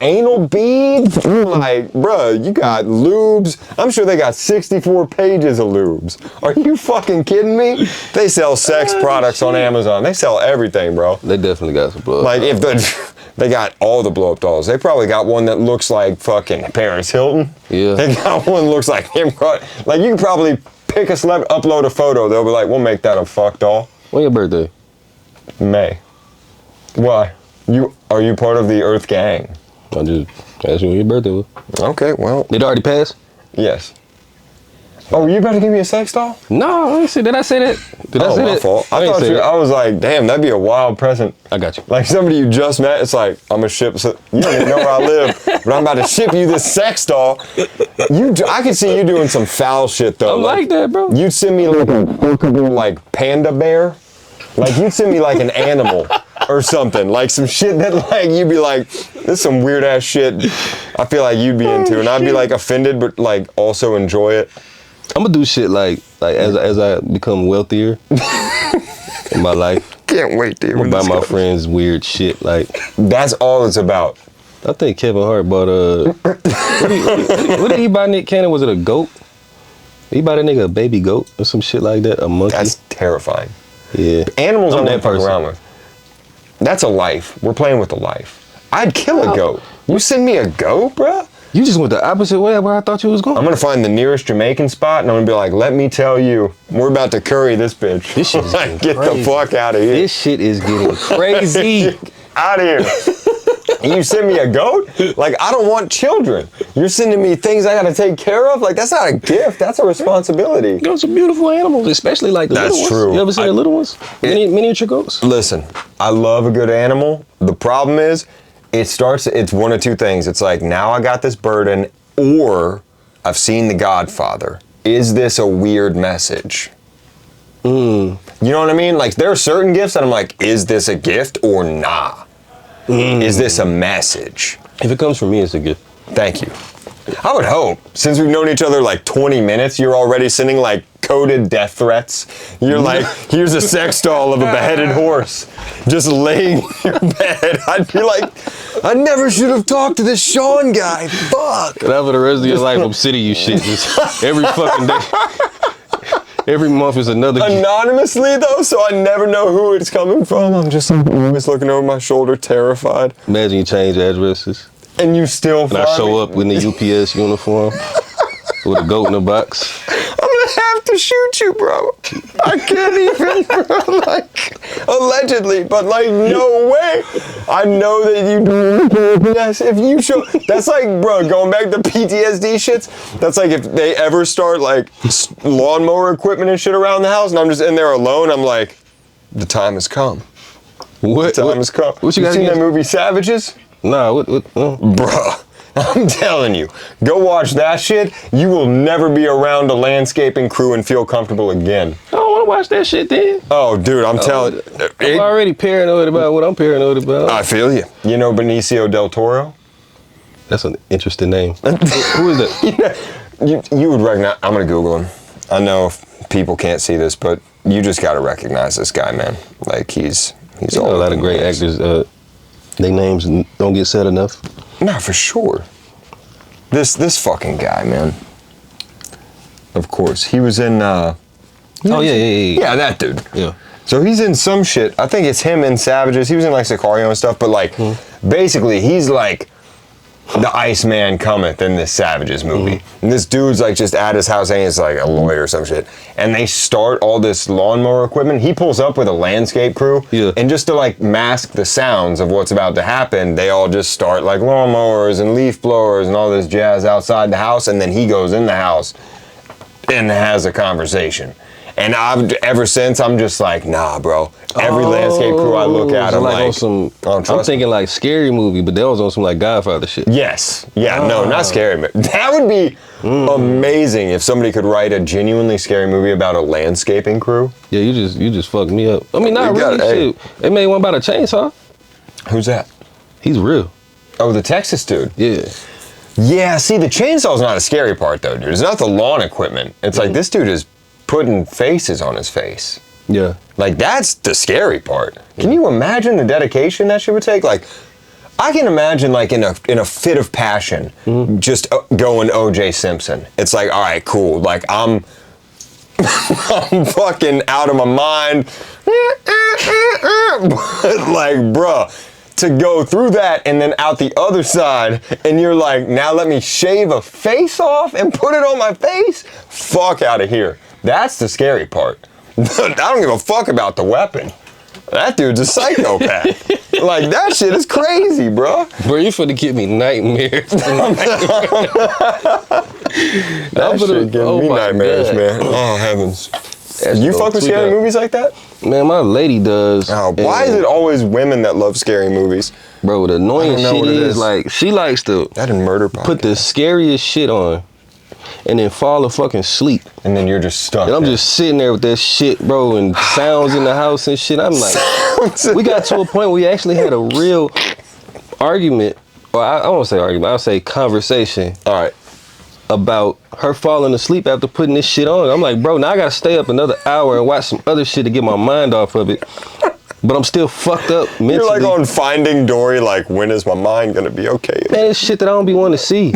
Anal beads. Like, bro, you got lubes. I'm sure they got 64 pages of lubes. Are you fucking kidding me? They sell sex products on Amazon. They sell everything, bro. They definitely got some blow. Like, if they got all the blow up dolls. They probably got one that looks like fucking Paris Hilton. Yeah. They got one that looks like him. Like, you can probably pick a celebrity, upload a photo. They'll be like, we'll make that a fuck doll. When your birthday? May. Why? Are you part of the Earth Gang? I just asked you when your birthday was. Okay, well. It already passed? Yes. Oh, you about to give me a sex doll? No, I ain't say. Did I say that? Did I say my that? fault. I thought I was like, damn, that'd be a wild present. I got you. Like somebody you just met, it's like, I'm gonna ship, you don't even know where I live, but I'm about to ship you this sex doll. I could see you doing some foul shit though. I'm like that, bro. You'd send me like a panda bear. Like you'd send me like an animal or something. Like some shit that like, you'd be like, this is some weird ass shit I feel like you'd be into. And I'd be like offended, but like also enjoy it. I'm gonna do shit like as I become wealthier in my life. Can't wait to hear I'm gonna buy my friends weird shit. Like that's all it's about. I think Kevin Hart bought what did he buy Nick Cannon? Was it a goat? He bought a nigga a baby goat or some shit like that. A monkey. That's terrifying. Yeah. Animals I'm I'm that not fucking person. around with. That's a life. We're playing with a life. I'd kill a goat. You send me a goat, bruh? You just went the opposite way of where I thought you was going. I'm gonna find the nearest Jamaican spot and I'm gonna be like, let me tell you, we're about to curry this bitch. This shit is getting Get crazy. the fuck out of here. This shit is getting crazy. Out of here. And you send me a goat? Like, I don't want children. You're sending me things I gotta take care of? Like, that's not a gift, that's a responsibility. Those are beautiful animals, especially like the That's little true. ones. You ever seen the little ones? Miniature goats? Listen, I love a good animal. The problem is, it's one of two things. It's like, now I got this burden, or I've seen The Godfather. Is this a weird message? You know what I mean? Like, there are certain gifts that I'm like, is this a gift or nah? Is this a message? If it comes from me, it's a gift. Thank you. I would hope, since we've known each other like 20 minutes, you're already sending like coded death threats. You're like, here's a sex doll of a beheaded horse just laying in your bed. I'd be like, I never should have talked to this Shon guy. Fuck. And for the rest of your life, I'm sending you shit just every fucking day. Every month is another gift. Anonymously though, so I never know who it's coming from. I'm just like always looking over my shoulder, terrified. Imagine you change addresses. And you still And I show up in the UPS uniform with a goat in a box. I'm gonna have to shoot you, bro. I can't even, bro. Like, allegedly, but like, no way. I know that you do. Yes, if you show. That's like, bro, going back to PTSD shits. That's like if they ever start like lawnmower equipment and shit around the house, and I'm just in there alone. I'm like, the time has come. What? The time has come. What you You got seen that against- movie Savages? Nah, what? Bruh, I'm telling you, go watch that shit. You will never be around a landscaping crew and feel comfortable again. I don't want to watch that shit then. Oh, dude, I'm telling I'm already paranoid about what I'm paranoid about. I feel you. You know Benicio del Toro? That's an interesting name. Who is that? You would recognize, I'm gonna Google him. I know people can't see this, but you just gotta recognize this guy, man. Like, he's You know, all a lot of great actors, their names don't get said enough. No, for sure. This fucking guy, man. Of course, he was in. Oh yeah. Yeah, that dude. Yeah. So he's in some shit. I think it's him in Savages. He was in like Sicario and stuff, but like, basically, he's like the Iceman cometh in this Savages movie. And this dude's like just at his house, and he's like a lawyer or some shit. And they start all this lawnmower equipment. He pulls up with a landscape crew. Yeah. And just to like mask the sounds of what's about to happen, they all just start like lawnmowers and leaf blowers and all this jazz outside the house. And then he goes in the house and has a conversation. And ever since, I'm just like, nah, bro. Every landscape crew I look at, so I'm like like, on some, don't I'm trust thinking like scary movie, but that was on some like Godfather shit. yes. Yeah, no, not scary. That would be amazing if somebody could write a genuinely scary movie about a landscaping crew. Yeah, you just fucked me up. I mean, not You got really. it, Shit. They made one about a chainsaw. Who's that? He's real. Oh, the Texas dude. Yeah. Yeah, see, the chainsaw's not a scary part, though, dude. It's not the lawn equipment. It's like, this dude is putting faces on his face. Yeah. Like, that's the scary part. Can you imagine the dedication that shit would take? Like, I can imagine, like, in a fit of passion, just going O.J. Simpson. It's like, all right, cool. Like, I'm fucking out of my mind. But, like, bruh, to go through that and then out the other side, and you're like, now let me shave a face off and put it on my face? Fuck out of here. That's the scary part. I don't give a fuck about the weapon. That dude's a psychopath. Like, that shit is crazy, bro. Bro, you finna give me nightmares. That shit give me nightmares, man. Oh, heavens. You fuck with scary movies like that? Man, my lady does. Oh, why is it always women that love scary movies? Bro, the annoying shit is, like, she likes to that and murder podcast. Put the scariest shit on and then fall fucking asleep. And then you're just stuck. And I'm just sitting there with that shit, bro, and sounds in the house and shit. I'm like, we got to a point where we actually had a real argument, or I won't say argument, I'll say conversation. All right. About her falling asleep after putting this shit on. I'm like, bro, now I gotta stay up another hour and watch some other shit to get my mind off of it. But I'm still fucked up mentally. You're like on Finding Dory, like, when is my mind gonna be okay? Man, it's shit that I don't be wanting to see.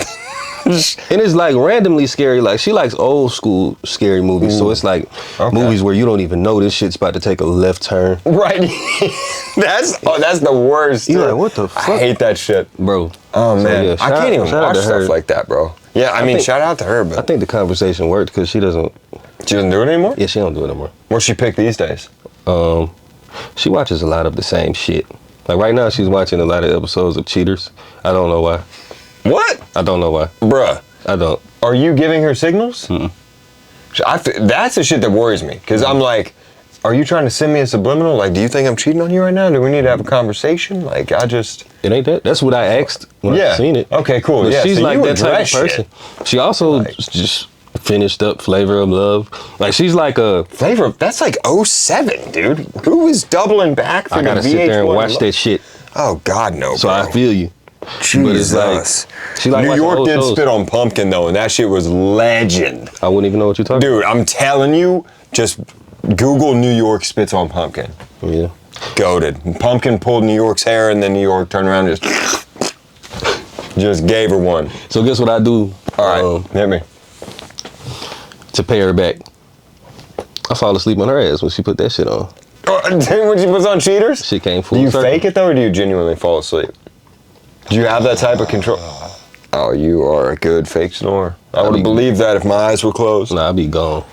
And it's like randomly scary. Like, she likes old school scary movies. So it's like movies where you don't even know this shit's about to take a left turn. Right. that's the worst. You're like, what the fuck? I hate that shit. Bro. Oh, man. So, yeah, I can't even watch stuff like that, bro. Yeah, I mean, shout out to her, but I think the conversation worked because she doesn't do it anymore? Yeah, she don't do it anymore. What's she pick these days? She watches a lot of the same shit. Like, right now, she's watching a lot of episodes of Cheaters. I don't know why. What? I don't know why. Bruh. I don't. Are you giving her signals? That's the shit that worries me. Because I'm like, are you trying to send me a subliminal? Like, do you think I'm cheating on you right now? Do we need to have a conversation? Like, It ain't that. That's what I asked when I seen it. Okay, cool. But yeah, she's so like that type of person. Shit. She also just finished up Flavor of Love. Like, she's like a... Flavor, that's like 07, dude. Who is doubling back for the VH1? I gotta sit there and watch that shit. Oh, God, no, So bro. I feel you. Jesus. But it's like, New York did Spit on Pumpkin, though, and that shit was legend. I wouldn't even know what you're talking about. Dude, I'm telling you, just Google New York Spits on Pumpkin. Yeah. Goated. Pumpkin pulled New York's hair, and then New York turned around and just gave her one. So guess what I do? All right, hit me. To pay her back. I fall asleep on her ass when she put that shit on. When she puts on Cheaters? She came full Do you circle. fake it, though, or do you genuinely fall asleep? Do you have that type of control? Oh, you are a good fake snorer. I would have believed that if my eyes were closed. Nah, I'd be gone.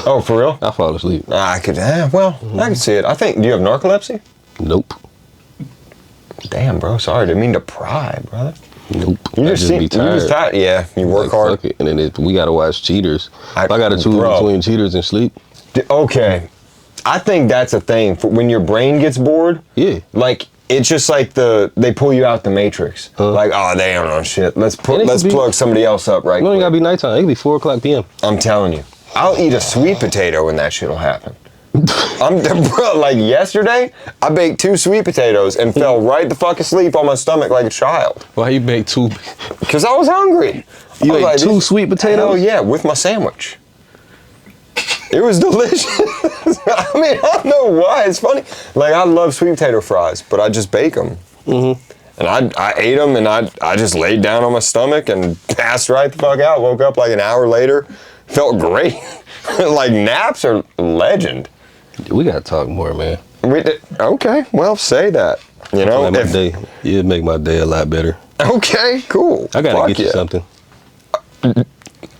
Oh, for real? I fall asleep. I could, I can see it. I think, do you have narcolepsy? Nope. Damn, bro, sorry, didn't mean to pry, brother. Nope. You just be tired. You just tired. Yeah, you work hard. Fuck it. And then we gotta watch Cheaters. I gotta choose between Cheaters and sleep. Okay. I think that's a thing. For when your brain gets bored, yeah. Like, it's just like they pull you out the Matrix. Like, oh, they don't know shit. Let's plug somebody else up right quick. It ain't gotta be nighttime. It could be 4 o'clock p.m. I'm telling you. I'll eat a sweet potato and that shit'll happen. Bro, like yesterday, I baked 2 sweet potatoes and fell right the fuck asleep on my stomach like a child. Why you baked 2? Because I was hungry. You ate like, 2 sweet potatoes? Oh yeah, with my sandwich. It was delicious. I mean, I don't know why. It's funny. Like, I love sweet potato fries, but I just bake them. And I ate them, and I just laid down on my stomach and passed right the fuck out. Woke up like an hour later. Felt great. Like, naps are legend. We gotta talk more, man. Okay, well, say that. You know, it'd make my day a lot better. Okay, cool. I gotta get you something.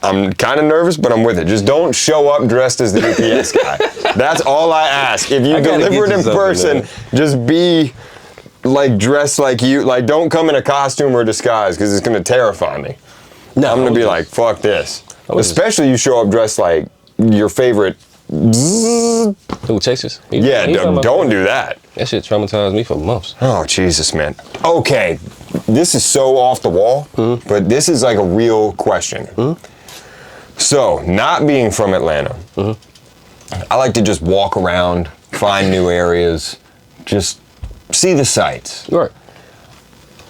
I'm kind of nervous, but I'm with it. Just don't show up dressed as the UPS guy. That's all I ask. If you deliver it in person, just be like dressed like you. Like, don't come in a costume or a disguise, because it's gonna terrify me. No, I'm gonna be like, fuck this. Especially you show up dressed like your favorite. Who, Chasers? Yeah, don't do that. That shit traumatized me for months. Oh, Jesus, man. Okay, this is so off the wall, but this is like a real question. So, not being from Atlanta, I like to just walk around, find new areas, just see the sights. Right.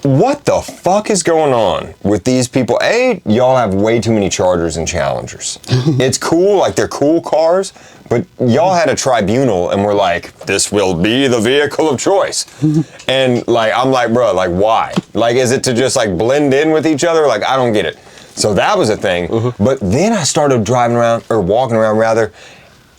what the fuck is going on with these people? A, y'all have way too many Chargers and Challengers. It's cool, like they're cool cars, but y'all had a tribunal and we're like, this will be the vehicle of choice. And like, I'm like, bro, like why? Like, is it to just like blend in with each other? Like, I don't get it. So that was a thing. But then I started driving around, or walking around rather,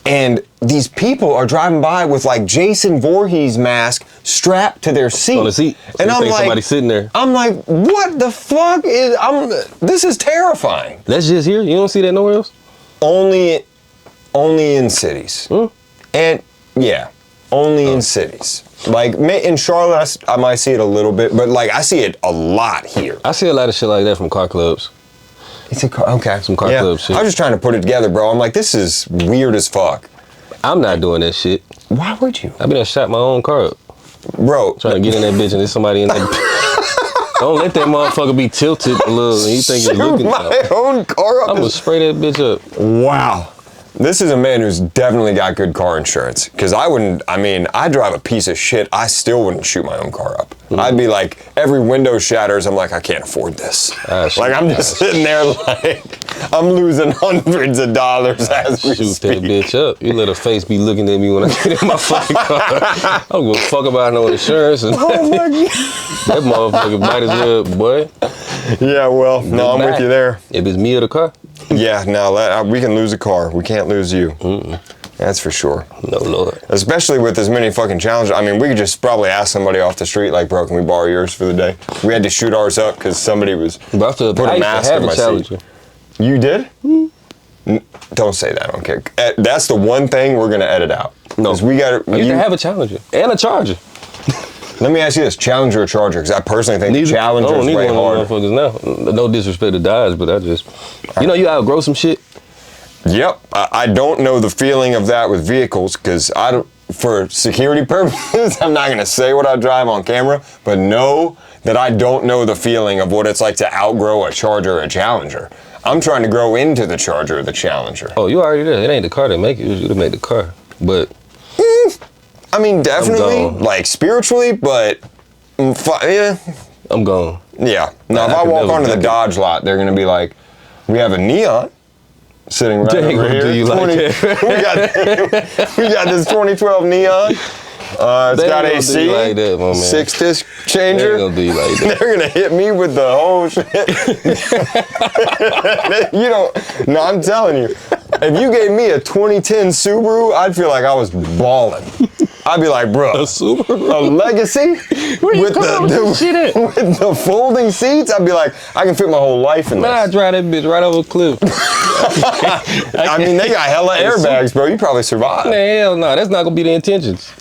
and these people are driving by with like Jason Voorhees mask strapped to their seat. On the seat. So and I'm like, somebody sitting there. I'm like, what the fuck is, this is terrifying. That's just here? You don't see that nowhere else? Only in cities. And yeah, only in cities. Like in Charlotte, I might see it a little bit, but like I see it a lot here. I see a lot of shit like that from car clubs. It's a car, okay. Some car club shit. I was just trying to put it together, bro. I'm like, this is weird as fuck. I'm not doing that shit. Why would you? I been shot my own car up. Bro. Trying to get in that bitch and there's somebody in that. Don't let that motherfucker be tilted a little and you think you're looking at my own car up. I'm gonna spray that bitch up. Wow. This is a man who's definitely got good car insurance. Because I drive a piece of shit. I still wouldn't shoot my own car up. I'd be like, every window shatters. I'm like, I can't afford this. Like, I'm just sitting there like, I'm losing hundreds of dollars as we Shoot speak. that bitch up. You let her face be looking at me when I get in my fucking car. I don't give a fuck about no insurance. And Oh my God. that motherfucker might as well, boy. Yeah, well, no, I'm with you there. If it's me or the car. Yeah, no, we can lose a car. We can't lose you. That's for sure. No, Lord. Especially with as many fucking challenges. I mean, we could just probably ask somebody off the street, like, bro, can we borrow yours for the day? We had to shoot ours up because somebody was put a mask in my seat. You did? Don't say that, okay? That's the one thing we're going to edit out. No. We got I used to have a Challenger and a Charger. Let me ask you this, Challenger or Charger? Because I personally think the Challenger is way harder. Motherfuckers now. No disrespect to Dodge, but I just, you outgrow some shit. Yep, I don't know the feeling of that with vehicles because for security purposes, I'm not going to say what I drive on camera, but know that I don't know the feeling of what it's like to outgrow a Charger or a Challenger. I'm trying to grow into the Charger or the Challenger. Oh, you already there. It ain't the car that make it. It was you that made the car. But I mean, definitely, like spiritually, but yeah. I'm gone. Yeah. Now, if I walk onto the Dodge lot, they're going to be like, we have a Neon sitting right over here. Do you like that? we got this 2012 Neon. It's got AC, like that, my man. 6-disc changer. They ain't gonna do you like that. They're gonna hit me with the whole shit. No, I'm telling you, if you gave me a 2010 Subaru, I'd feel like I was balling. I'd be like, bro, a Subaru? A Legacy with the folding seats. I'd be like, I can fit my whole life in this. I drive that bitch right over a cliff. I mean, they got hella airbags, bro. You probably survive. Nah, hell no, that's not gonna be the intentions.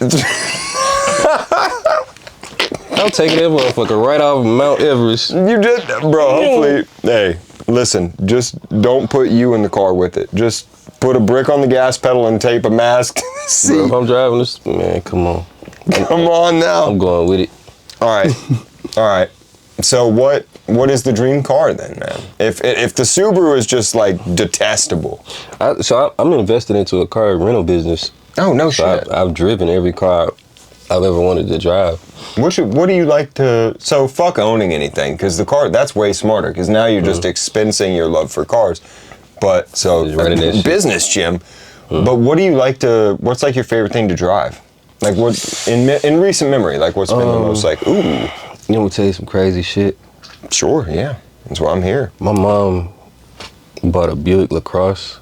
I'm taking that motherfucker right off Mount Everest. You just, bro, hopefully, hey, listen, just don't put you in the car with it. Just put a brick on the gas pedal and tape a mask to the seat. Bro, if I'm driving this, man, come on. Come on now. I'm going with it. All right. All right. So what is the dream car then, man? If the Subaru is just like detestable. I'm invested into a car rental business. Oh, no shit. I've driven every car I've ever wanted to drive. What do you like to, so fuck owning anything, because the car, that's way smarter, because now you're just expensing your love for cars. But, so, business, Jim. But what do you like to, what's like your favorite thing to drive? Like what, in recent memory, like what's been the most like, ooh. You know, we'll tell you some crazy shit. Sure, yeah. That's why I'm here. My mom bought a Buick LaCrosse,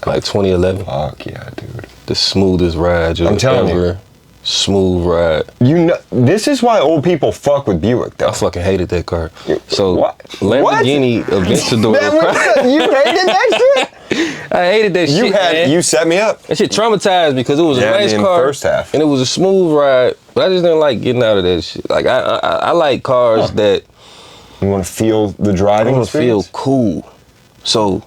like 2011. Fuck yeah, dude. The smoothest ride you'll ever. Smooth ride. You know, this is why old people fuck with Buick, though. I fucking hated that car. So, what? Lamborghini Aventador. You hated that shit? I hated that shit, man. You set me up. That shit traumatized me because it was a nice car. First half. And it was a smooth ride, but I just didn't like getting out of that shit. Like, I like cars that... You want to feel the driving I want to feel cool. So...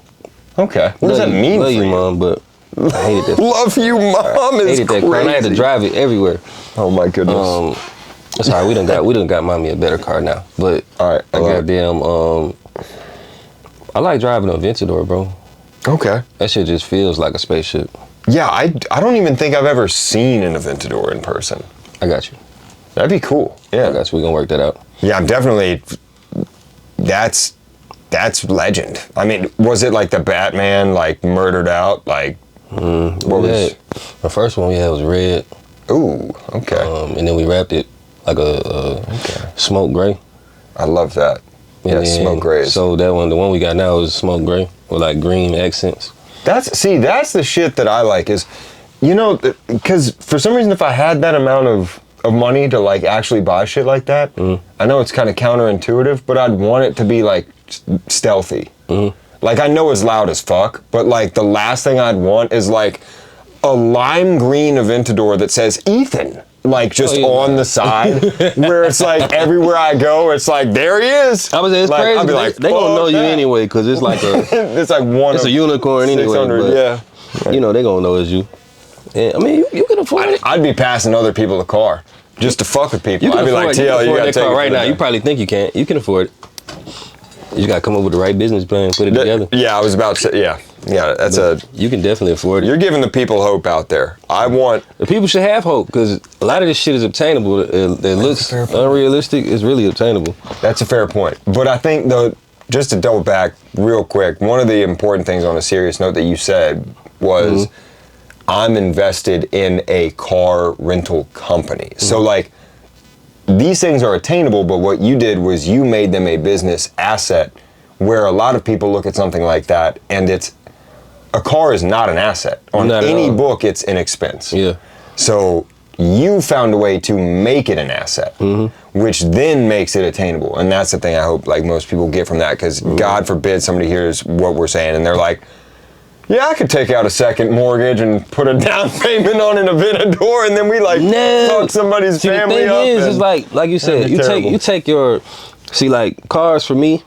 Okay. What does that mean for you? Mom, but... I hated that. Love you, Mom. I hated that car. And I had to drive it everywhere. Oh my goodness. Sorry, we done got mommy a better car now. But all right, I like driving a Aventador, bro. Okay. That shit just feels like a spaceship. Yeah, I don't even think I've ever seen an Aventador in person. I got you. That'd be cool. Yeah. I got you. We gonna work that out. Yeah, I'm definitely. That's legend. I mean, was it like the Batman, like murdered out, like? What was? The first one we had was red. Ooh, okay. And then we wrapped it like a smoke gray. I love that. Yeah, smoke gray. So that one, the one we got now is smoke gray with like green accents. That's the shit that I like is, you know, because for some reason if I had that amount of money to like actually buy shit like that, I know it's kind of counterintuitive, but I'd want it to be like stealthy. Like I know it's loud as fuck, but like the last thing I'd want is like a lime green Aventador that says Ethan. Like just on the side, where it's like everywhere I go, it's like there he is. I was it's like, crazy. I'd be like, they gonna know you anyway because it's like a it's like one. It's a unicorn anyway. But, yeah. You know they gonna know it's you. And, I mean, you can afford it. I'd be passing other people the car just to fuck with people. You can I'd be afford like, it. TL, you gotta that take car it right now. You probably think you can't. You can afford it. You just gotta come up with the right business plan, put it together. Yeah, I was about to say, yeah. You can definitely afford it. You're giving the people hope out there. The people should have hope because a lot of this shit is obtainable. It looks unrealistic. It's really obtainable. That's a fair point. But I think though, just to double back real quick, one of the important things on a serious note that you said was, I'm invested in a car rental company. So like, these things are attainable, but what you did was you made them a business asset where a lot of people look at something like that and a car is not an asset. On any book, it's an expense. Yeah. So you found a way to make it an asset, which then makes it attainable. And that's the thing I hope like most people get from that, because God forbid somebody hears what we're saying and they're like, yeah, I could take out a second mortgage and put a down payment on an Aventador, and then we like fuck somebody's family up. The thing is like you said, you take your like cars for me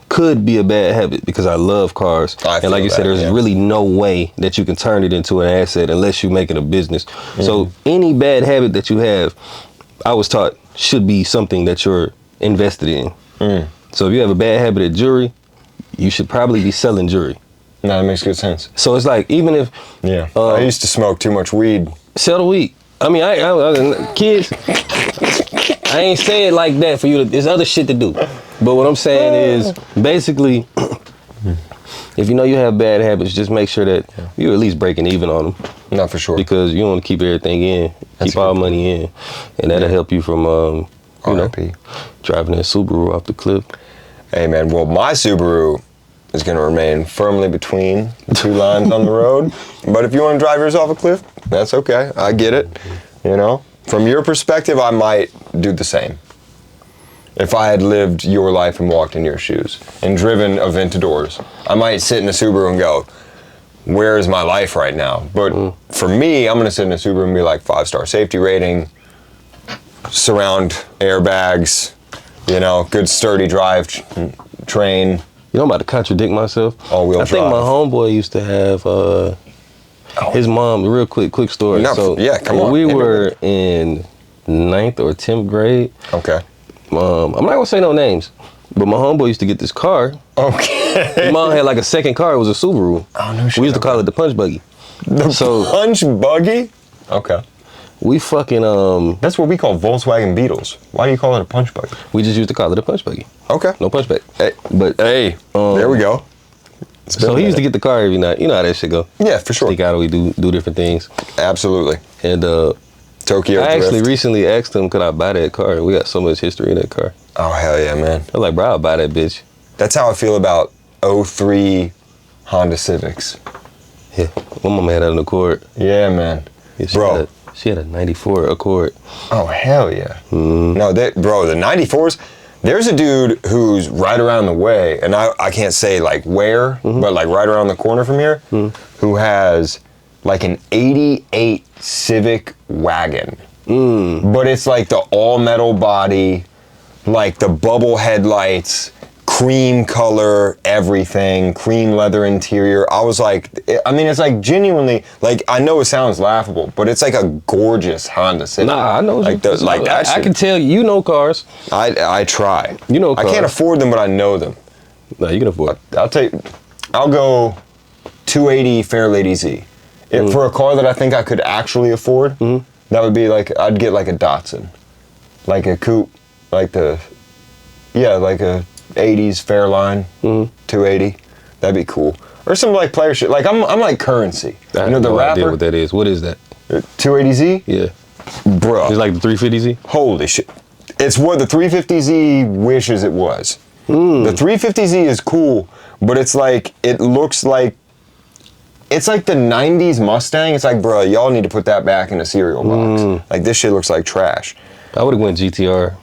could be a bad habit because I love cars, and like you said, there's really no way that you can turn it into an asset unless you make it a business. So any bad habit that you have, I was taught should be something that you're invested in. So if you have a bad habit at jewelry, you should probably be selling jewelry. No, that makes good sense. So it's like, even if... Yeah. I used to smoke too much weed. Sell the weed. I mean, kids, I ain't say it like that for you. There's other shit to do. But what I'm saying is, basically, if you know you have bad habits, just make sure that you're at least breaking even on them. No, for sure. Because you don't want to keep everything in. Keep all money in. And that'll help you from, you know, driving that Subaru off the cliff. Hey, man. Well, my Subaru is going to remain firmly between the two lines on the road. But if you want to drive yours off a cliff, that's okay. I get it. You know, from your perspective, I might do the same. If I had lived your life and walked in your shoes and driven Aventadors, I might sit in a Subaru and go, where is my life right now? But for me, I'm going to sit in a Subaru and be like 5-star safety rating, surround airbags, you know, good sturdy drive train. You know, I'm about to contradict myself. All-wheel drive. I think my homeboy used to have his mom. Real quick story. No, so yeah, come on. We were in 9th or 10th grade. Okay. I'm not gonna say no names, but my homeboy used to get this car. Okay. His mom had like a second car. It was a Subaru. Oh no shit. We used to call it the punch buggy. Punch buggy? Okay. We fucking That's what we call Volkswagen Beetles. Why do you call it a punch buggy? We just used to call it a punch buggy. Okay. No punch bag. Hey, but hey, there we go. So he used to get the car every night. You know how that shit go. Yeah, for sure. Sneak out, we do different things. Absolutely. And Tokyo I Drift. actually recently asked him, could I buy that car? We got so much history in that car. Oh hell yeah, man. I was like, bro, I'll buy that bitch. That's how I feel about 03 Honda Civics. Yeah, my mama had an Accord. Yeah, man. Yeah, Bro. She had a 94 Accord. Oh hell yeah. No, bro, the 94s, there's a dude who's right around the way, and I can't say like where, but like right around the corner from here, who has like an 88 Civic wagon. But it's like the all metal body, like the bubble headlights, cream color, everything, cream leather interior. I was like, I mean, it's like genuinely, like, I know it sounds laughable, but it's like a gorgeous Honda Civic. Nah, I know. Like, that I can tell you know cars. I try. You know cars. I can't afford them, but I know them. No, you can afford. I'll go 280 Fairlady Z. For a car that I think I could actually afford, that would be like, I'd get like a Datsun. Like a coupe, like the Yeah, like a 80s Fairline 280. That'd be cool. Or some like player shit. Like I'm like Currency. I You know have the no idea rapper? what that is. What is that? 280Z? Yeah. Bro. It's like the 350Z? Holy shit. It's what the 350Z wishes it was. The 350Z is cool, but it's like, it looks like, it's like the 90s Mustang. It's like, bro, y'all need to put that back in a cereal box. Like, this shit looks like trash. I would have went GTR.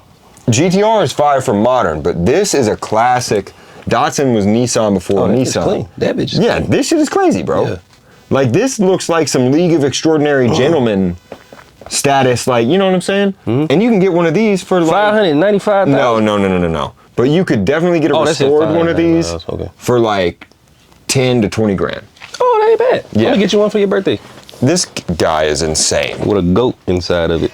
GTR is fire for modern, but this is a classic. Datsun was Nissan before That bitch Nissan. clean. That bitch is Yeah, clean. this shit is crazy, bro. Yeah. Like, this looks like some League of Extraordinary Gentlemen status, like, you know what I'm saying? And you can get one of these for like... $595,000? No. But you could definitely get a Oh, that's it, restored one of these $595,000, okay. for like 10 to 20 grand. Oh, that ain't bad. Yeah. Let me get you one for your birthday. This guy is insane. With a goat inside of it.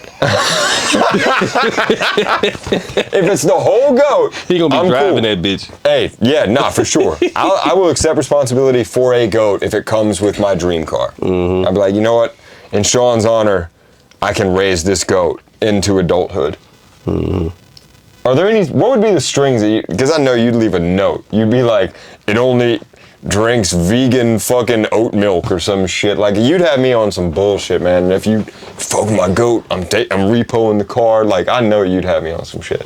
If it's the whole goat, He gonna be I'm driving cool. that bitch. Hey, yeah, nah, for sure. I will accept responsibility for a goat if it comes with my dream car. I'd be like, you know what? In Sean's honor, I can raise this goat into adulthood. Are there any? What would be the strings that you? Because I know you'd leave a note. You'd be like, it only drinks vegan fucking oat milk or some shit. Like you'd have me on some bullshit, man. And if you fuck my goat, I'm repoing the car. Like I know you'd have me on some shit.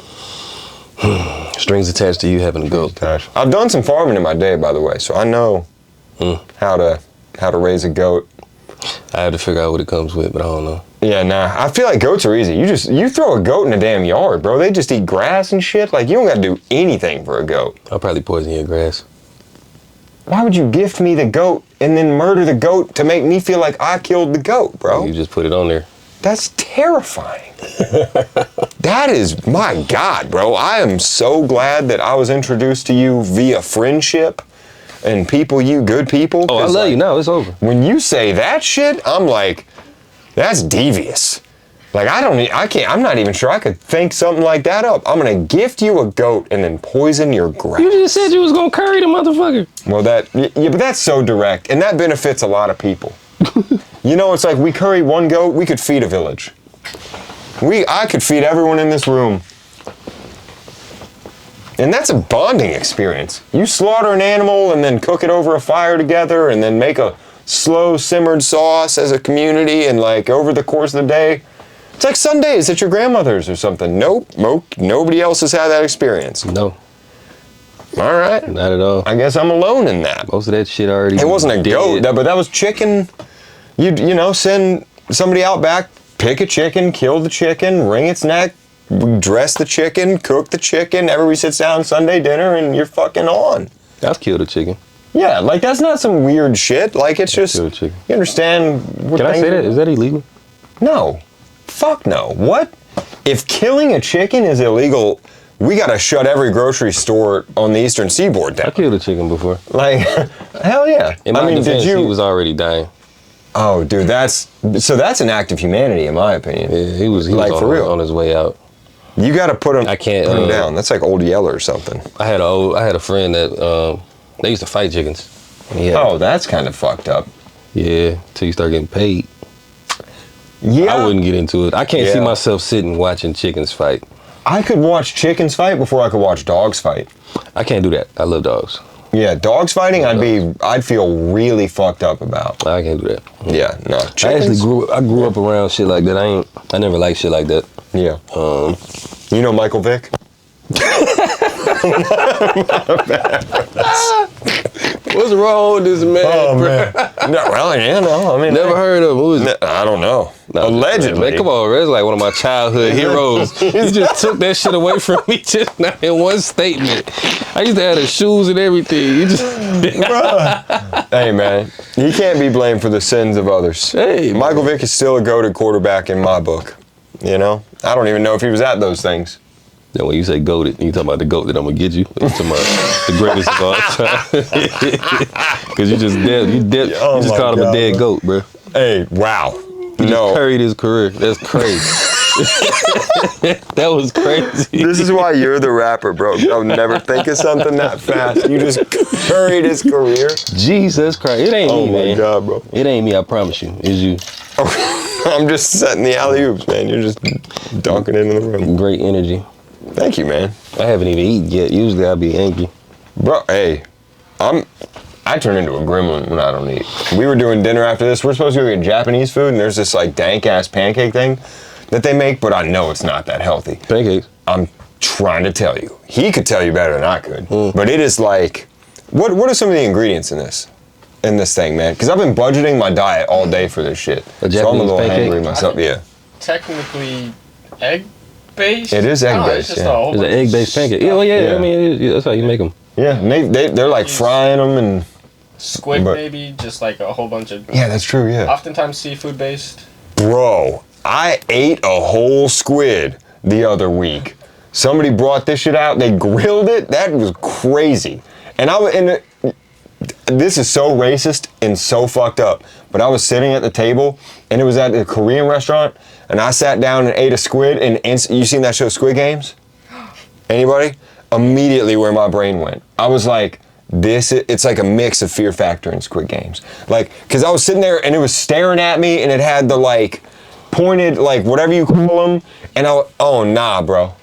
Strings attached to you having a goat. Gosh. I've done some farming in my day, by the way, so I know how to raise a goat. I have to figure out what it comes with, but I don't know. Yeah, nah. I feel like goats are easy. You throw a goat in a damn yard, bro. They just eat grass and shit. Like you don't gotta do anything for a goat. I'll probably poison your grass. Why would you gift me the goat and then murder the goat to make me feel like I killed the goat, bro? You just put it on there. That's terrifying. That is, my God, bro. I am so glad that I was introduced to you via friendship and good people. Oh, I love you now. It's over. When you say that shit, I'm like, that's devious. Like, I'm not even sure I could think something like that up. I'm gonna gift you a goat and then poison your grass. You just said you was gonna curry the motherfucker. Well, but that's so direct, and that benefits a lot of people. You know, it's like we curry one goat, we could feed a village. I could feed everyone in this room. And that's a bonding experience. You slaughter an animal and then cook it over a fire together and then make a slow simmered sauce as a community and like over the course of the day. It's like Sundays at your grandmother's or something. Nope, nobody else has had that experience. No, All right. not at all. I guess I'm alone in that. Most of that shit already. It wasn't a dead. goat, but that was chicken. You know, send somebody out back, pick a chicken, kill the chicken, wring its neck, dress the chicken, cook the chicken. Everybody sits down Sunday dinner and you're fucking on. I've killed a chicken. Yeah, like that's not some weird shit. Like it's just, Killed a chicken. you understand. Can I say that? Is that illegal? No. Fuck no. What? If killing a chicken is illegal, we gotta shut every grocery store on the Eastern Seaboard down. I killed a chicken before. Like, hell yeah. In my defense, he was already dying. Oh, dude, that's an act of humanity, in my opinion. Yeah, he was like for real on his way out. You got to put him. I can't put him down. That's like Old Yeller or something. I had a friend that they used to fight chickens. Yeah. Oh, that's kind of fucked up. Yeah, till you start getting paid. Yeah, I wouldn't get into it. I can't see Yeah. myself sitting watching chickens fight. I could watch chickens fight before I could watch dogs fight. I can't do that. I love dogs. Yeah, dogs fighting, I'd feel really fucked up about. I can't do that. Yeah, no. Chickens, I actually grew up around shit like that. I never liked shit like that. Yeah. You know Michael Vick? What's wrong with this man? Oh man. No, well, yeah, no. I mean, Never heard of him. Who is it? I don't know. Nah, Allegedly. Man, come on, Red's like one of my childhood heroes. You just took that shit away from me just now in one statement. I used to have the shoes and everything. You just Hey man, he can't be blamed for the sins of others. Hey, Michael Vick is still a goated quarterback in my book. You know, I don't even know if he was at those things. Then when you say goated, you talking about the goat that I'm gonna get you. You talking about the greatest of all time. Because you just dead. Oh You just my called him a God, dead bro. goat, bro. Hey, wow. You No, just curried his career. That's crazy. That was crazy. this is why you're the rapper, bro. I'll never think of something that fast. You just curried his career. Jesus Christ. It ain't Oh me, my man. God, bro. It ain't me, I promise you. It's you. I'm just setting the alley-oops, man. You're just dunking into the room. Great energy. Thank you, man. I haven't even eaten yet. Usually I'd be angry. Bro, hey, I turn into a gremlin when I don't eat. We were doing dinner after this. We're supposed to go get Japanese food, and there's this like dank ass pancake thing that they make, but I know it's not that healthy. Pancakes. I'm trying to tell you. He could tell you better than I could. But it is like, what are some of the ingredients in this thing, man? Because I've been budgeting my diet all day for this shit. So I'm a little hangry myself. Yeah. Technically, egg-based? It is egg-based, It's just yeah. a whole It's an bunch of egg-based pancake. stuff. Yeah. I mean, that's how you make them. Yeah, and they're like frying them and... Squid, maybe, just like a whole bunch of... Yeah, that's true, yeah. Oftentimes seafood-based. Bro, I ate a whole squid the other week. Somebody brought this shit out. They grilled it. That was crazy. And this is so racist and so fucked up. But I was sitting at the table, and it was at a Korean restaurant, and I sat down and ate a squid, and you seen that show Squid Games? Anybody? Immediately where my brain went. I was like, it's like a mix of Fear Factor and Squid Games. Like, because I was sitting there, and it was staring at me, and it had the, like, pointed, like, whatever you call them, and oh, nah, bro.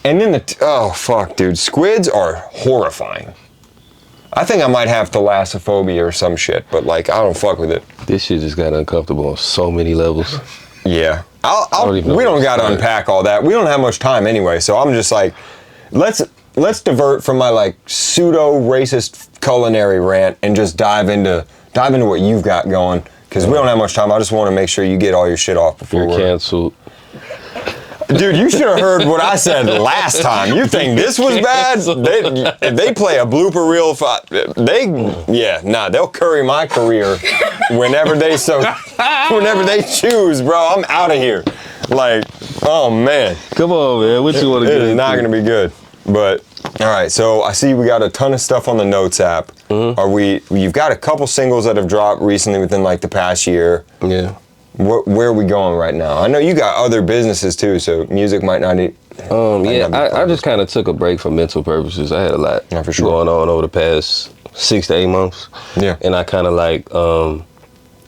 And then oh, fuck, dude. Squids are horrifying. I think I might have thalassophobia or some shit, but, like, I don't fuck with it. This shit just got uncomfortable on so many levels. Yeah. We don't got to unpack all that. We don't have much time anyway, so I'm just like, let's divert from my, like, pseudo-racist culinary rant and just dive into what you've got going, because we don't have much time. I just want to make sure you get all your shit off before You're canceled. Dude, you should have heard what I said last time. You think this was bad? If they play a blooper reel, they'll curry my career whenever they choose, bro. I'm out of here. Like, oh man. Come on, man. What you want to get into? It is not going to be good. But all right, so I see we got a ton of stuff on the Notes app. You've got a couple singles that have dropped recently within like the past year. Yeah. Where are we going right now? I know you got other businesses too, so music might not need... I just kind of took a break for mental purposes. I had a lot going on over the past 6 to 8 months. Yeah. And I kind of like,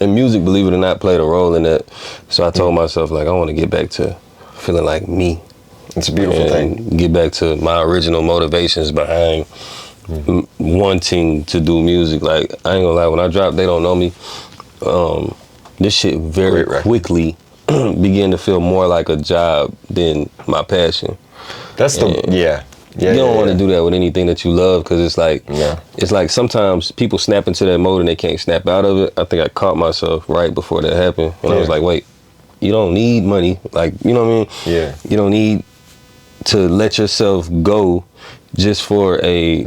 and music, believe it or not, played a role in that. So I told myself, like, I want to get back to feeling like me. It's a beautiful thing. Get back to my original motivations behind wanting to do music. Like, I ain't gonna lie, when I dropped They Don't Know Me, this shit very quickly began to feel more like a job than my passion. That's you don't want to do that with anything that you love, because it's like sometimes people snap into that mode and they can't snap out of it. I think I caught myself right before that happened, and I was like, wait, you don't need money, like, you know what I mean? Yeah. You don't need to let yourself go just for a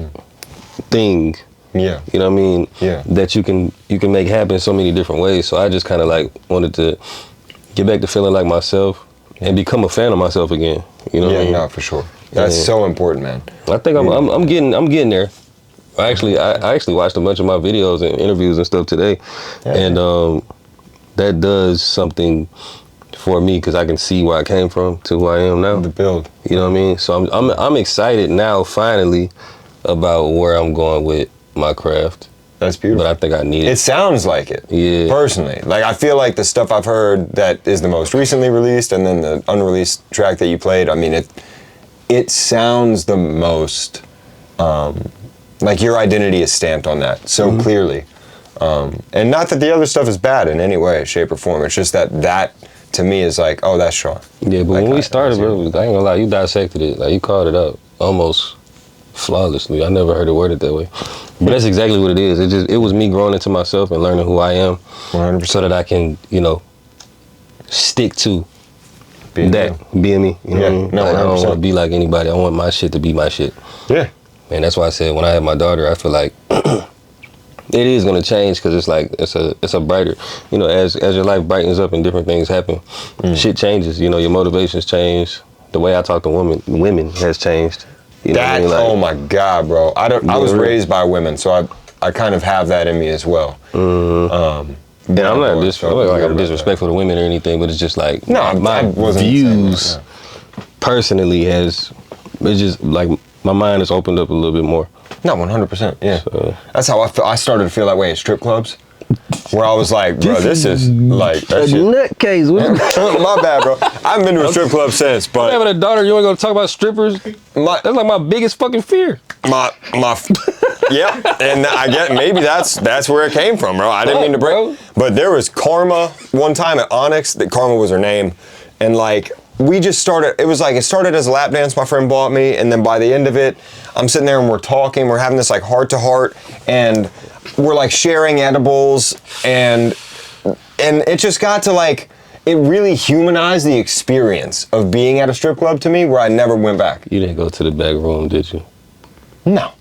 thing. Yeah. You know what I mean? Yeah. That you can make happen so many different ways. So I just kind of like wanted to get back to feeling like myself and become a fan of myself again. You know what I mean? No, for sure. That's so important, man. I think I'm getting there. I actually watched a bunch of my videos and interviews and stuff today, and that does something for me, because I can see where I came from to who I am now. The build. You know what I mean? So I'm excited now, finally, about where I'm going with my craft. That's beautiful. But I think I need it. It sounds like it. Yeah. Personally. Like, I feel like the stuff I've heard that is the most recently released, and then the unreleased track that you played, I mean, it sounds the most, like your identity is stamped on that so clearly. And not that the other stuff is bad in any way, shape, or form. It's just that to me is like, oh, that's Shon. Yeah, but like, when we started, bro, I ain't gonna lie, you dissected it. Like, you called it up almost flawlessly. I never heard it worded that way. But that's exactly what it is. It was me growing into myself and learning who I am, 100%. so that I can, stick to being me. You know what I mean? No, like, I don't want to be like anybody. I want my shit to be my shit. Yeah. And that's why I said when I had my daughter, I feel like it is gonna change, because it's like it's a brighter, as your life brightens up and different things happen, shit changes. Your motivations change. The way I talk to women has changed. You know what I mean? Like, oh my God, bro! I was raised by women, so I kind of have that in me as well. Yeah, I'm not disrespectful to women or anything, but it's just like my views personally it's just like my mind has opened up a little bit more. No, 100%. Yeah, so that's how I started to feel that way at strip clubs. where I was like, bro, this is like that shit. Nutcase. My bad, bro. I haven't been to a strip club since, but having a daughter, you ain't gonna talk about strippers. That's like my biggest fucking fear. Yeah, and I get maybe that's where it came from, bro. I didn't mean to break, but there was Karma one time at Onyx. That Karma was her name, and like we just started. It was like it started as a lap dance my friend bought me, and then by the end of it, I'm sitting there and we're talking. We're having this like heart to heart, and we're like sharing edibles, and it just got to like. It really humanized the experience of being at a strip club to me, where I never went back. You didn't go to the back room, did you? No.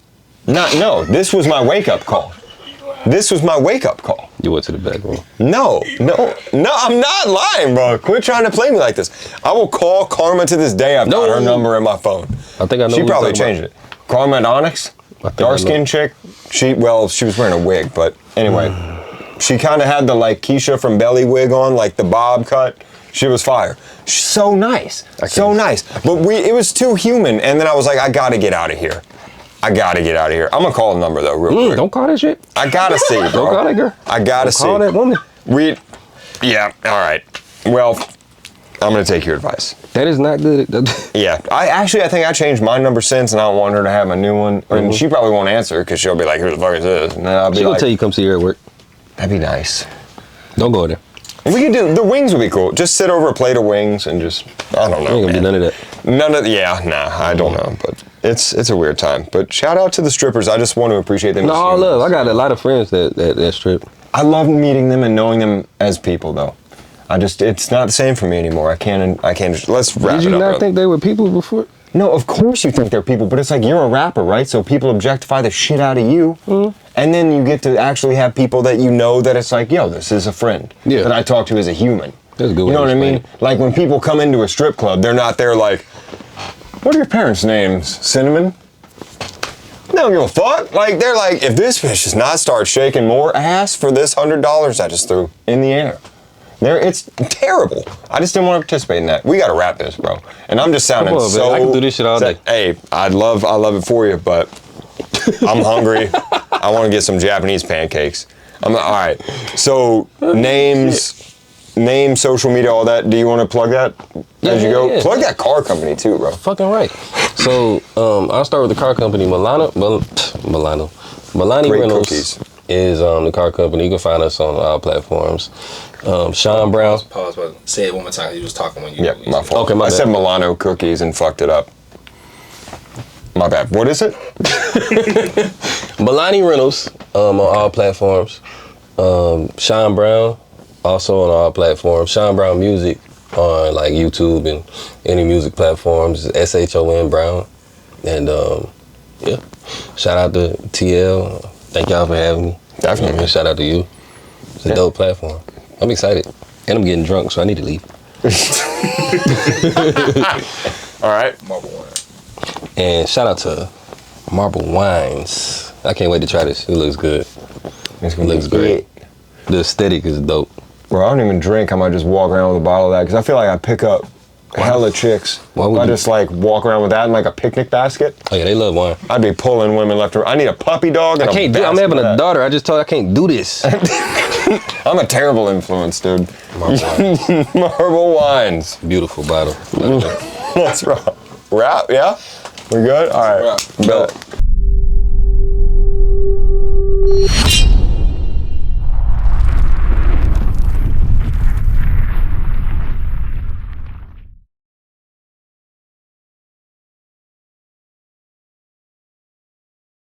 No. This was my wake-up call. This was my wake-up call. You went to the back room. No, I'm not lying, bro. Quit trying to play me like this. I will call Karma to this day. I've got her number in my phone. I think I know. She probably changed it. Karma at Onyx, dark-skinned chick. She was wearing a wig, but anyway. She kind of had the like Keisha from Belly wig on, like the bob cut. She was fire. She's so nice. So nice. But it was too human. And then I was like, I gotta get out of here. I'm gonna call the number though, real quick. Don't call that shit. I gotta see, bro. Don't call that girl. I gotta see. Call that woman. Yeah, all right. Well, I'm gonna take your advice. That is not good. Yeah, I think I changed my number since, and I don't want her to have my new one. And she probably won't answer because she'll be like, "Who the fuck is this?" And then I'll be She'll like, tell you come see her at work. That'd be nice. Don't go there. We could do the wings would be cool. Just sit over a plate of wings and just I don't know. Ain't gonna do none of that. I don't know. But it's a weird time. But shout out to the strippers. I just want to appreciate them. No, all love. I got a lot of friends that strip. I love meeting them and knowing them as people though. It's not the same for me anymore. I can't let's wrap it up. Did you not brother. think they were people before? No, of course you think they're people, but it's like you're a rapper, right? So people objectify the shit out of you. And then you get to actually have people that you know that it's like, yo, this is a friend that I talk to as a human. That's a good way You know to what I mean? explain Like when people come into a strip club, they're not there like, what are your parents' names? Cinnamon? They don't give a fuck. Like they're like, if this bitch does not start shaking more ass for this $100 I just threw in the air. It's terrible. I just didn't want to participate in that. We got to wrap this, bro. And I'm just sounding so. I can do this shit all day. Hey, I love it for you, but I'm hungry. I want to get some Japanese pancakes. All right. So name, social media, all that. Do you want to plug that as you go? Plug that car company too, bro. Fucking right. So I'll start with the car company, Milani Great Rentals cookies. is the car company. You can find us on all platforms. Shon Brown. Pause, but say it one more time. You was talking when you. Yeah, my fault. Okay, my I bad. said Milano cookies and fucked it up. My bad. What is it? Milani Rentals on all platforms. Shon Brown also on all platforms. Shon Brown Music on like YouTube and any music platforms. SHON Brown. And yeah, shout out to TL. Thank y'all for having me. Definitely. And shout out to you. It's a dope platform. I'm excited. And I'm getting drunk, so I need to leave. All right. Marble wine. And shout out to Marble Wines. I can't wait to try this. It looks good. It looks great. The aesthetic is dope. Bro, I don't even drink. I might just walk around with a bottle of that because I feel like I pick up hella chicks. Why would I you? just like walk around with that in like a picnic basket. Oh yeah, they love wine. I'd be pulling women left and right. I need a puppy dog. And I can't a do. I'm having a basket of daughter. I just told her I can't do this. that. I'm a terrible influence, dude. Marble Wines. Marble Wines. Beautiful bottle. That's right. Wrap? Yeah? We good? All right. Bet.